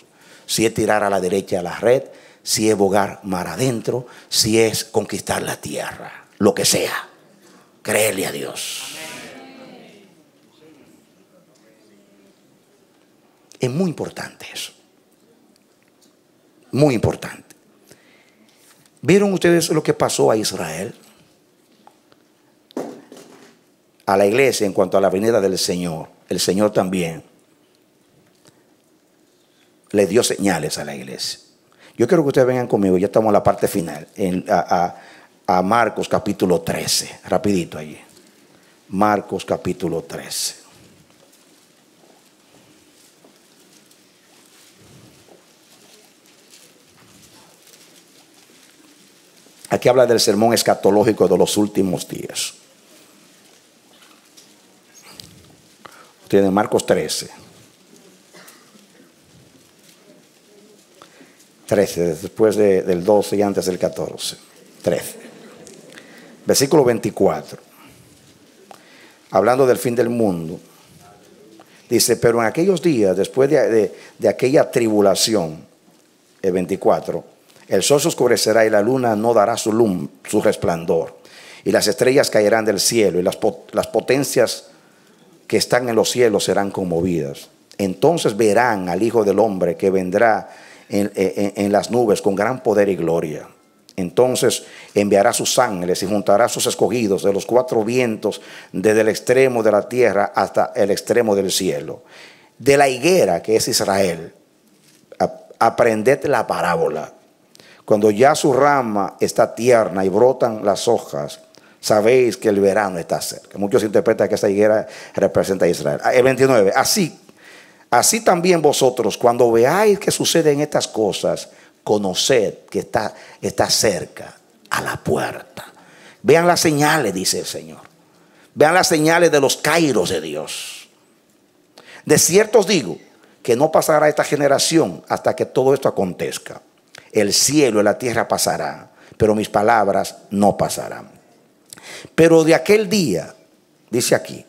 Si es tirar a la derecha la red, si es bogar mar adentro, si es conquistar la tierra, lo que sea, créele a Dios. Es muy importante eso. Muy importante. ¿Vieron ustedes lo que pasó a Israel? A la iglesia, en cuanto a la venida del Señor, el Señor también le dio señales a la iglesia. Yo quiero que ustedes vengan conmigo, ya estamos en la parte final, a Marcos capítulo 13, rapidito allí. Marcos capítulo 13. Aquí habla del sermón escatológico de los últimos días. Tiene Marcos 13. 13, después del 12 y antes del 14. 13. Versículo 24. Hablando del fin del mundo. Dice, pero en aquellos días, después de aquella tribulación, el 24, el sol se oscurecerá y la luna no dará su resplandor. Y las estrellas caerán del cielo y las potencias que están en los cielos serán conmovidas. Entonces verán al Hijo del Hombre que vendrá en las nubes con gran poder y gloria. Entonces enviará sus ángeles y juntará a sus escogidos de los cuatro vientos, desde el extremo de la tierra hasta el extremo del cielo. De la higuera, que es Israel, aprended la parábola. Cuando ya su rama está tierna y brotan las hojas, sabéis que el verano está cerca. Muchos interpretan que esta higuera representa a Israel. El 29, así también vosotros, cuando veáis que suceden estas cosas, conoced que está cerca, a la puerta. Vean las señales, dice el Señor. Vean las señales de los kairos de Dios. De cierto os digo que no pasará esta generación hasta que todo esto acontezca. El cielo y la tierra pasarán, pero mis palabras no pasarán. Pero de aquel día, dice aquí,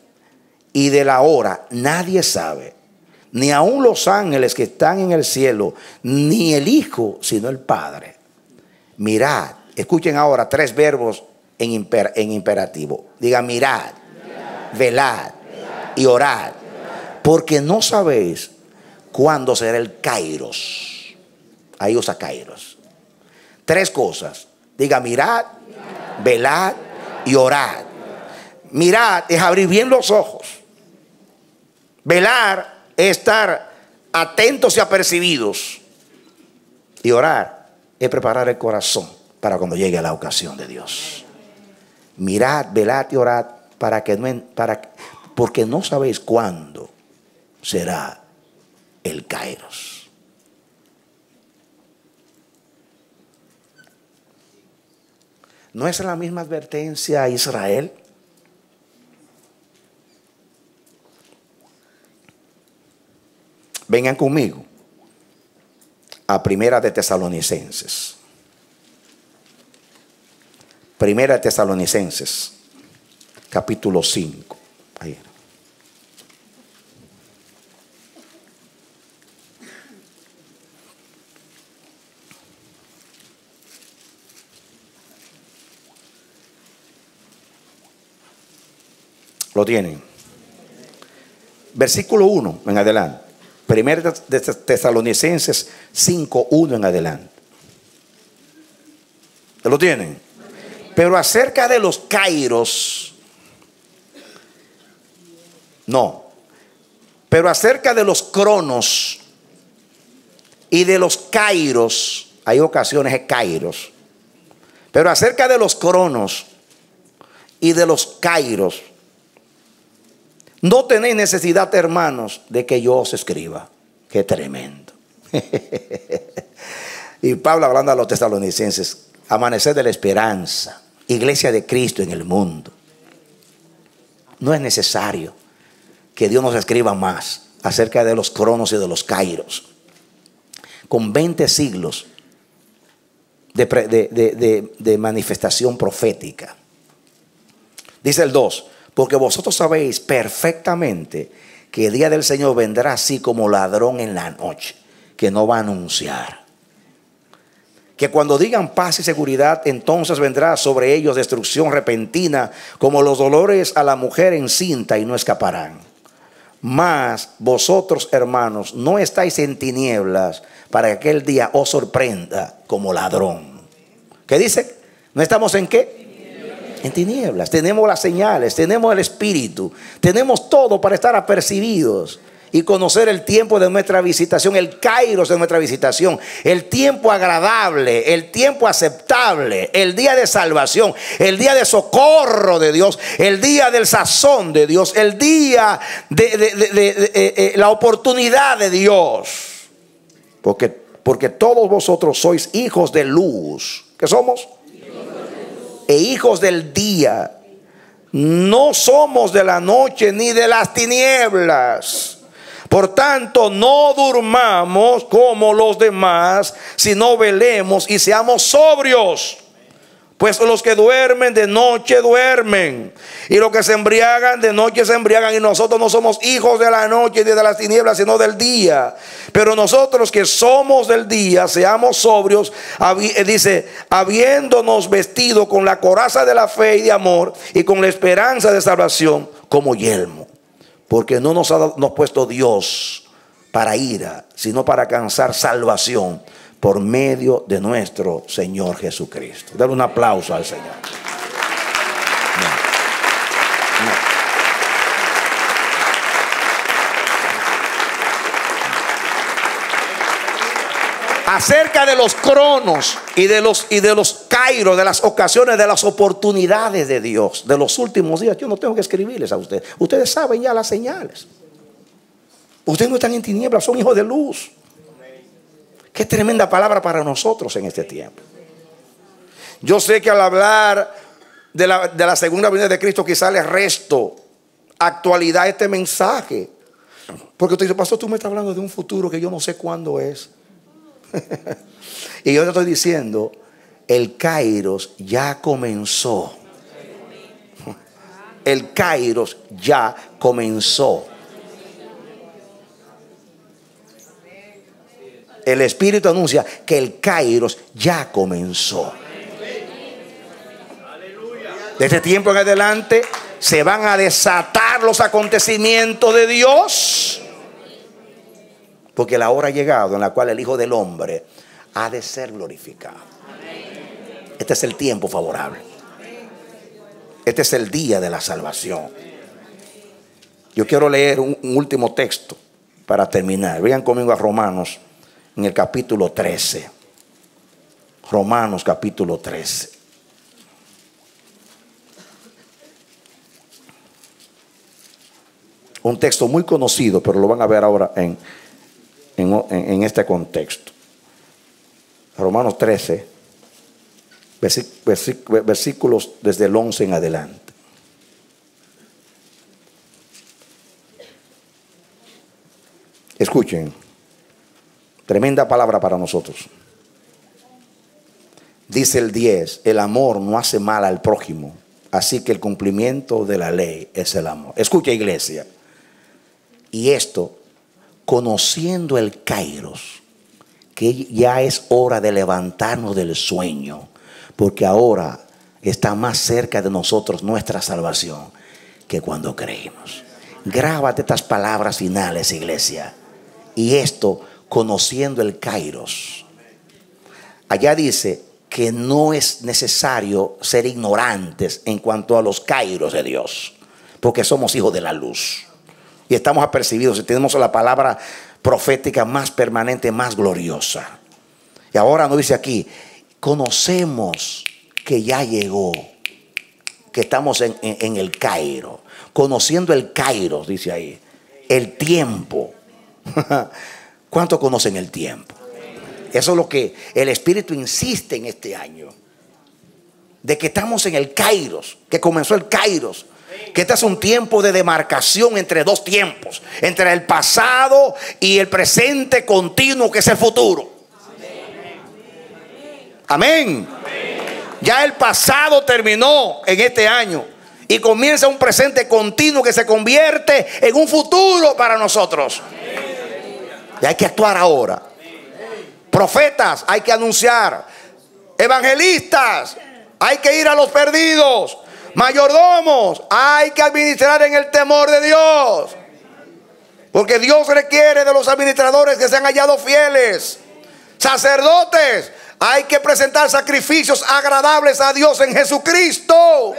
y de la hora, nadie sabe, ni aun los ángeles que están en el cielo, ni el Hijo, sino el Padre. Mirad, escuchen ahora tres verbos en imperativo. Diga, mirad, velad y orad, porque no sabéis cuándo será el kairos. Ahí usa kairos. Tres cosas. Diga, mirad, velad y orad. Mirad es abrir bien los ojos. Velar es estar atentos y apercibidos. Y orar es preparar el corazón para cuando llegue la ocasión de Dios. Mirad, velad y orad porque no sabéis cuándo será el kairos. ¿No es la misma advertencia a Israel? Vengan conmigo a Primera de Tesalonicenses. Primera de Tesalonicenses, capítulo 5. Ahí. Lo tienen. Versículo 1 en adelante. Primera de Tesalonicenses 5:1 en adelante. ¿Lo tienen? Pero acerca de los kairos, no. Pero acerca de los cronos y de los kairos, hay ocasiones de kairos. Pero acerca de los cronos y de los kairos, no tenéis necesidad, hermanos, de que yo os escriba. Qué tremendo. Y Pablo hablando a los tesalonicenses, amanecer de la esperanza, iglesia de Cristo en el mundo. No es necesario que Dios nos escriba más acerca de los cronos y de los kairos. Con 20 siglos de manifestación profética. Dice el 2. Porque vosotros sabéis perfectamente que el día del Señor vendrá así como ladrón en la noche, que no va a anunciar. Que cuando digan paz y seguridad, entonces vendrá sobre ellos destrucción repentina, como los dolores a la mujer encinta, y no escaparán. Mas vosotros, hermanos, no estáis en tinieblas para que aquel día os sorprenda como ladrón. ¿Qué dice? ¿No estamos en qué? En tinieblas. Tenemos las señales, tenemos el Espíritu, tenemos todo para estar apercibidos y conocer el tiempo de nuestra visitación, el kairos de nuestra visitación, el tiempo agradable, el tiempo aceptable, el día de salvación, el día de socorro de Dios, el día del sazón de Dios, el día de la oportunidad de Dios. Porque todos vosotros sois hijos de luz. ¿Qué somos? e hijos del día. No somos de la noche ni de las tinieblas. Por tanto, no durmamos como los demás, sino velemos y seamos sobrios. Pues los que duermen de noche duermen, y los que se embriagan de noche se embriagan. Y nosotros no somos hijos de la noche ni de las tinieblas, sino del día. Pero nosotros que somos del día, seamos sobrios, dice, habiéndonos vestido con la coraza de la fe y de amor, y con la esperanza de salvación como yelmo. Porque no nos ha puesto Dios para ira, sino para alcanzar salvación por medio de nuestro Señor Jesucristo. Dale un aplauso al Señor. Acerca de los cronos y de los kairos, de las ocasiones, de las oportunidades de Dios, de los últimos días, yo no tengo que escribirles a ustedes. Ustedes saben ya las señales. Ustedes no están en tinieblas, son hijos de luz. Qué tremenda palabra para nosotros en este tiempo. Yo sé que al hablar de la segunda venida de Cristo, quizás le resto actualidad a este mensaje. Porque usted dice, pastor, tú me estás hablando de un futuro que yo no sé cuándo es. Y yo te estoy diciendo, el Kairos ya comenzó. El Kairos ya comenzó. El Espíritu anuncia que el Kairos ya comenzó. De este tiempo en adelante se van a desatar los acontecimientos de Dios. Porque la hora ha llegado en la cual el Hijo del Hombre ha de ser glorificado. Este es el tiempo favorable. Este es el día de la salvación. Yo quiero leer un último texto para terminar. Vean conmigo a Romanos en el capítulo 13. Romanos capítulo 13. Un texto muy conocido, pero lo van a ver ahora en este contexto. Romanos 13, versículos desde el 11 en adelante. Escuchen, tremenda palabra para nosotros. Dice el 10, el amor no hace mal al prójimo, así que el cumplimiento de la ley es el amor. Escucha, iglesia. Y esto, conociendo el Kairos, que ya es hora de levantarnos del sueño, porque ahora está más cerca de nosotros nuestra salvación que cuando creímos. Grábate estas palabras finales, iglesia. Y esto, conociendo el Kairos. Allá dice que no es necesario ser ignorantes en cuanto a los Kairos de Dios, porque somos hijos de la luz. Y estamos apercibidos y tenemos la palabra profética más permanente, más gloriosa. Y ahora nos dice aquí, conocemos que ya llegó, que estamos en el Cairo. Conociendo el Kairos, dice ahí, el tiempo. ¿Cuántos conocen el tiempo? Eso es lo que el Espíritu insiste en este año. De que estamos en el Kairos, que comenzó el Kairos. Que este es un tiempo de demarcación entre dos tiempos, entre el pasado y el presente continuo, que es el futuro. Amén. Ya el pasado terminó en este año y comienza un presente continuo que se convierte en un futuro para nosotros. Y hay que actuar ahora. Profetas, hay que anunciar. Evangelistas, hay que ir a los perdidos. Mayordomos, hay que administrar en el temor de Dios, porque Dios requiere de los administradores que sean hallados fieles. Sacerdotes, hay que presentar sacrificios agradables a Dios en Jesucristo.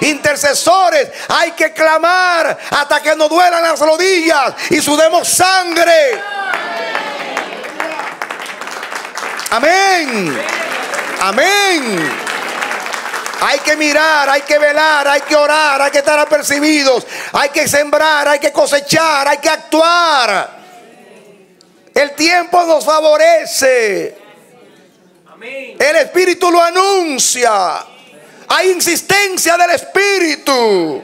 Intercesores, hay que clamar hasta que nos duelan las rodillas y sudemos sangre. Amén. Amén. Hay que mirar, hay que velar, hay que orar, hay que estar apercibidos, hay que sembrar, hay que cosechar, hay que actuar. El tiempo nos favorece. El Espíritu lo anuncia. Hay insistencia del Espíritu.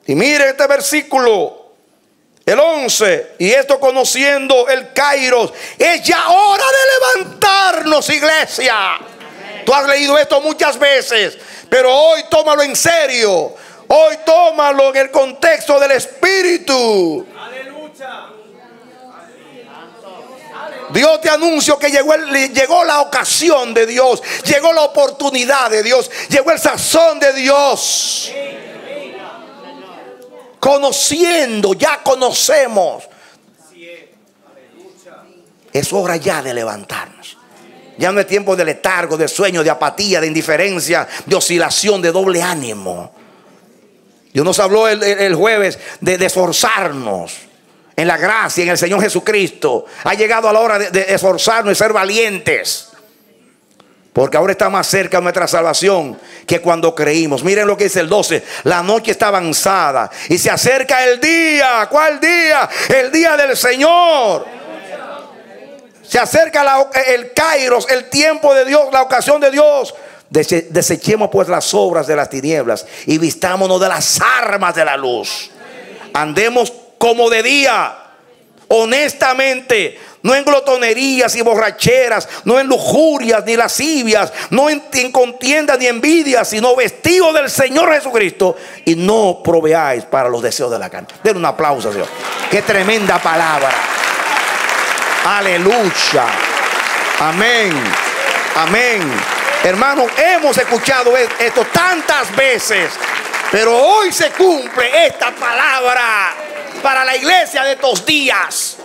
Y mire este versículo, el 11. Y esto conociendo el Kairos, es ya hora de levantarnos, iglesia. Tú has leído esto muchas veces, pero hoy tómalo en serio. Hoy tómalo en el contexto del Espíritu. Dios te anunció que llegó la ocasión de Dios, llegó la oportunidad de Dios, llegó el sazón de Dios. Conociendo, ya conocemos. Es hora ya de levantarnos. Ya no es tiempo de letargo, de sueño, de apatía, de indiferencia, de oscilación, de doble ánimo. Dios nos habló el jueves de esforzarnos en la gracia, en el Señor Jesucristo. Ha llegado a la hora de esforzarnos y ser valientes, porque ahora está más cerca nuestra salvación que cuando creímos. Miren lo que dice el 12. La noche está avanzada y se acerca el día. ¿Cuál día? El día del Señor. Se acerca el Kairos, el tiempo de Dios, la ocasión de Dios. Desechemos pues las obras de las tinieblas y vistámonos de las armas de la luz. Andemos como de día, honestamente, no en glotonerías y borracheras, no en lujurias ni lascivias, no en contiendas ni envidias, sino vestidos del Señor Jesucristo, y no proveáis para los deseos de la carne. Den un aplauso, Dios. Qué tremenda palabra. Aleluya. Amén. Amén. Hermanos, hemos escuchado esto tantas veces, pero hoy se cumple esta palabra para la iglesia de estos días,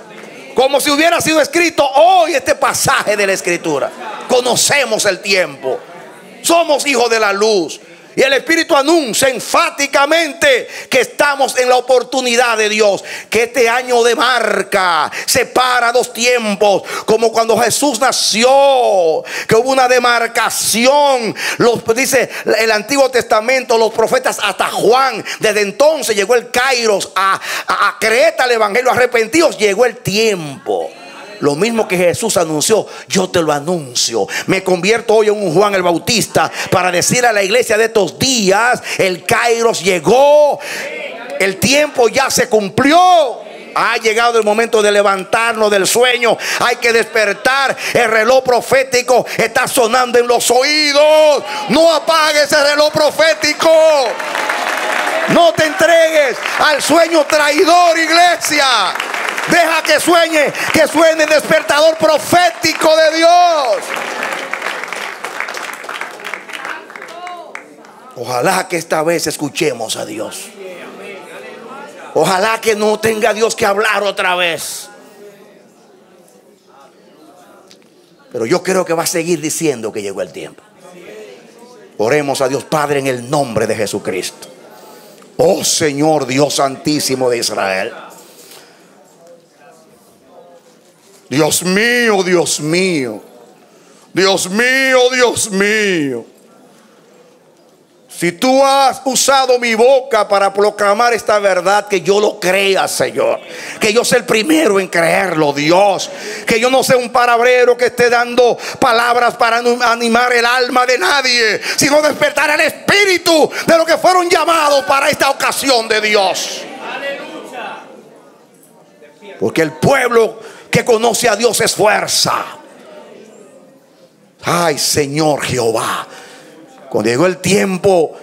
como si hubiera sido escrito hoy este pasaje de la Escritura. Conocemos el tiempo, somos hijos de la luz, y el Espíritu anuncia enfáticamente que estamos en la oportunidad de Dios, que este año demarca, separa dos tiempos, como cuando Jesús nació, que hubo una demarcación. Dice el Antiguo Testamento, los profetas hasta Juan. Desde entonces llegó el Kairos a creer el evangelio, arrepentidos, llegó el tiempo. Lo mismo que Jesús anunció, yo te lo anuncio. Me convierto hoy en un Juan el Bautista para decir a la iglesia de estos días: el Kairos llegó, el tiempo ya se cumplió. Ha llegado el momento de levantarnos del sueño. Hay que despertar. El reloj profético está sonando en los oídos. No apagues el reloj profético. No te entregues al sueño traidor, iglesia. Deja que suene el despertador profético de Dios. Ojalá que esta vez escuchemos a Dios. Ojalá que no tenga Dios que hablar otra vez. Pero yo creo que va a seguir diciendo que llegó el tiempo. Oremos a Dios Padre en el nombre de Jesucristo. Oh Señor Dios Santísimo de Israel. Dios mío, Dios mío. Dios mío, Dios mío. Si tú has usado mi boca para proclamar esta verdad, que yo lo crea, Señor. Que yo sea el primero en creerlo, Dios. Que yo no sea un palabrero que esté dando palabras para animar el alma de nadie, sino despertar el espíritu de los que fueron llamados para esta ocasión de Dios. Porque el pueblo que conoce a Dios se esfuerza. Ay, Señor Jehová, cuando llegó el tiempo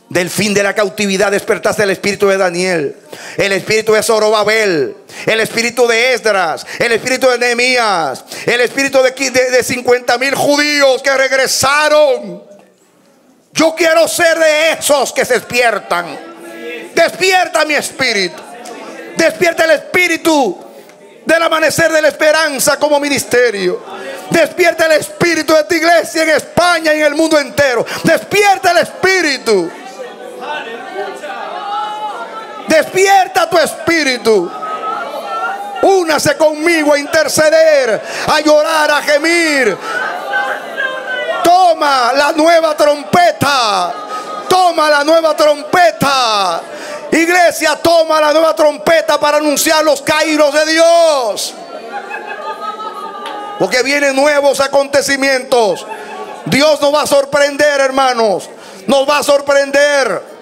del fin de la cautividad, despertaste el espíritu de Daniel, el espíritu de Zorobabel, el espíritu de Esdras, el espíritu de Nehemías, el espíritu de 50,000 judíos que regresaron. Yo quiero ser de esos que se despiertan. Despierta mi espíritu. Despierta el espíritu del amanecer de la esperanza como ministerio. Despierta el espíritu de tu iglesia en España y en el mundo entero. Despierta el espíritu. Despierta tu espíritu. Únase conmigo a interceder, a llorar, a gemir. Toma la nueva trompeta. Toma la nueva trompeta. Iglesia, toma la nueva trompeta para anunciar los Kairos de Dios. Porque vienen nuevos acontecimientos. Dios nos va a sorprender, hermanos. Nos va a sorprender.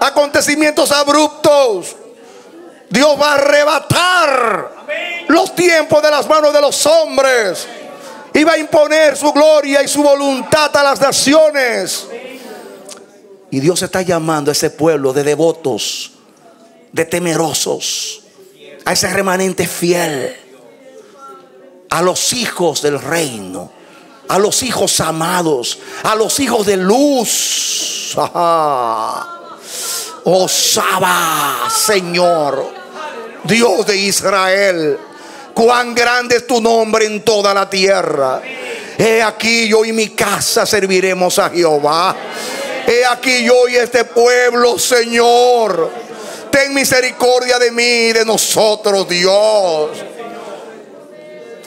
Acontecimientos abruptos. Dios va a arrebatar los tiempos de las manos de los hombres y va a imponer su gloria y su voluntad a las naciones. Y Dios está llamando a ese pueblo de devotos, de temerosos, a ese remanente fiel, a los hijos del reino, a los hijos amados, a los hijos de luz. Oh, Saba, Señor, Dios de Israel, cuán grande es tu nombre en toda la tierra. He aquí yo y mi casa serviremos a Jehová. He aquí yo y este pueblo, Señor. Ten misericordia de mí y de nosotros, Dios.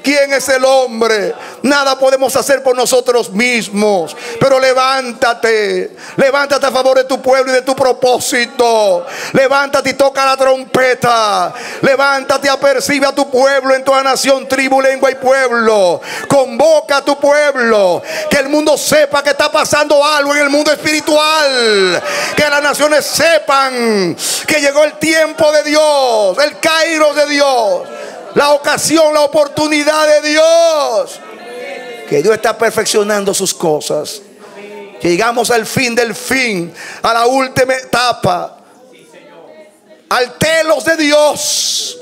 ¿Quién es el hombre? Nada podemos hacer por nosotros mismos. Pero levántate. Levántate a favor de tu pueblo y de tu propósito. Levántate y toca la trompeta. Levántate y apercibe a tu pueblo en toda nación, tribu, lengua y pueblo. Convoca a tu pueblo. Que el mundo sepa que está pasando algo en el mundo espiritual. Que las naciones sepan que llegó el tiempo de Dios, el Kairos de Dios, la ocasión, la oportunidad de Dios. Que Dios está perfeccionando sus cosas. Que llegamos al fin del fin, a la última etapa, al telos de Dios.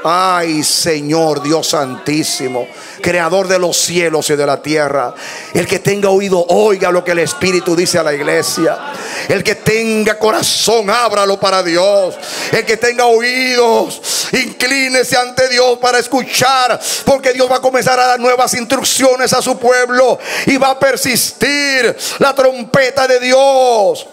Ay, Señor Dios santísimo, creador de los cielos y de la tierra. El que tenga oído, oiga lo que el Espíritu dice a la iglesia. El que tenga corazón, ábralo para Dios. El que tenga oídos, inclínese ante Dios para escuchar, porque Dios va a comenzar a dar nuevas instrucciones a su pueblo y va a persistir la trompeta de Dios.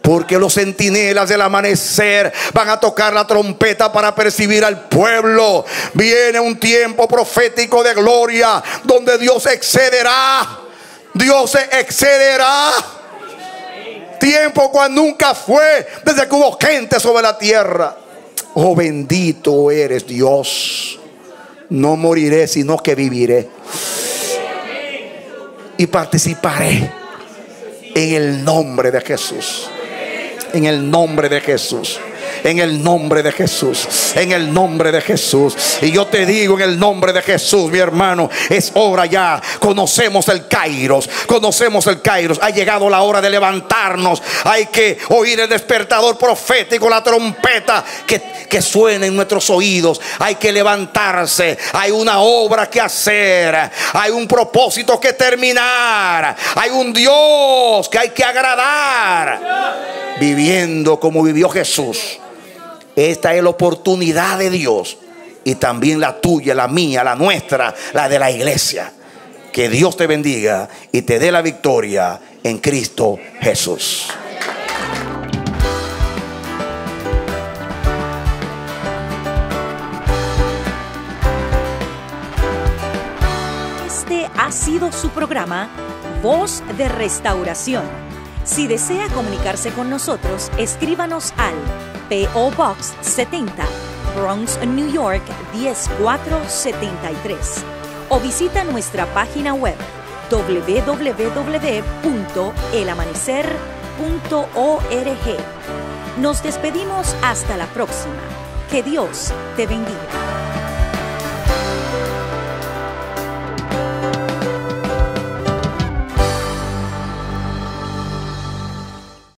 Porque los centinelas del amanecer van a tocar la trompeta para percibir al pueblo. Viene un tiempo profético de gloria donde Dios excederá. Dios se excederá. Tiempo cuando nunca fue, desde que hubo gente sobre la tierra. Oh, bendito eres, Dios. No moriré, sino que viviré y participaré en el nombre de Jesús. En el nombre de Jesús. En el nombre de Jesús. En el nombre de Jesús. Y yo te digo, en el nombre de Jesús, mi hermano, es hora ya. Conocemos el Kairos. Conocemos el Kairos. Ha llegado la hora de levantarnos. Hay que oír el despertador profético, la trompeta que suena en nuestros oídos. Hay que levantarse. Hay una obra que hacer. Hay un propósito que terminar. Hay un Dios que hay que agradar. Viviendo como vivió Jesús. Esta es la oportunidad de Dios. Y también la tuya, la mía, la nuestra, la de la iglesia. Que Dios te bendiga y te dé la victoria en Cristo Jesús. Este ha sido su programa Voz de Restauración. Si desea comunicarse con nosotros, escríbanos al P.O. Box 70, Bronx, New York 10473 o visita nuestra página web www.elamanecer.org. Nos despedimos hasta la próxima. Que Dios te bendiga.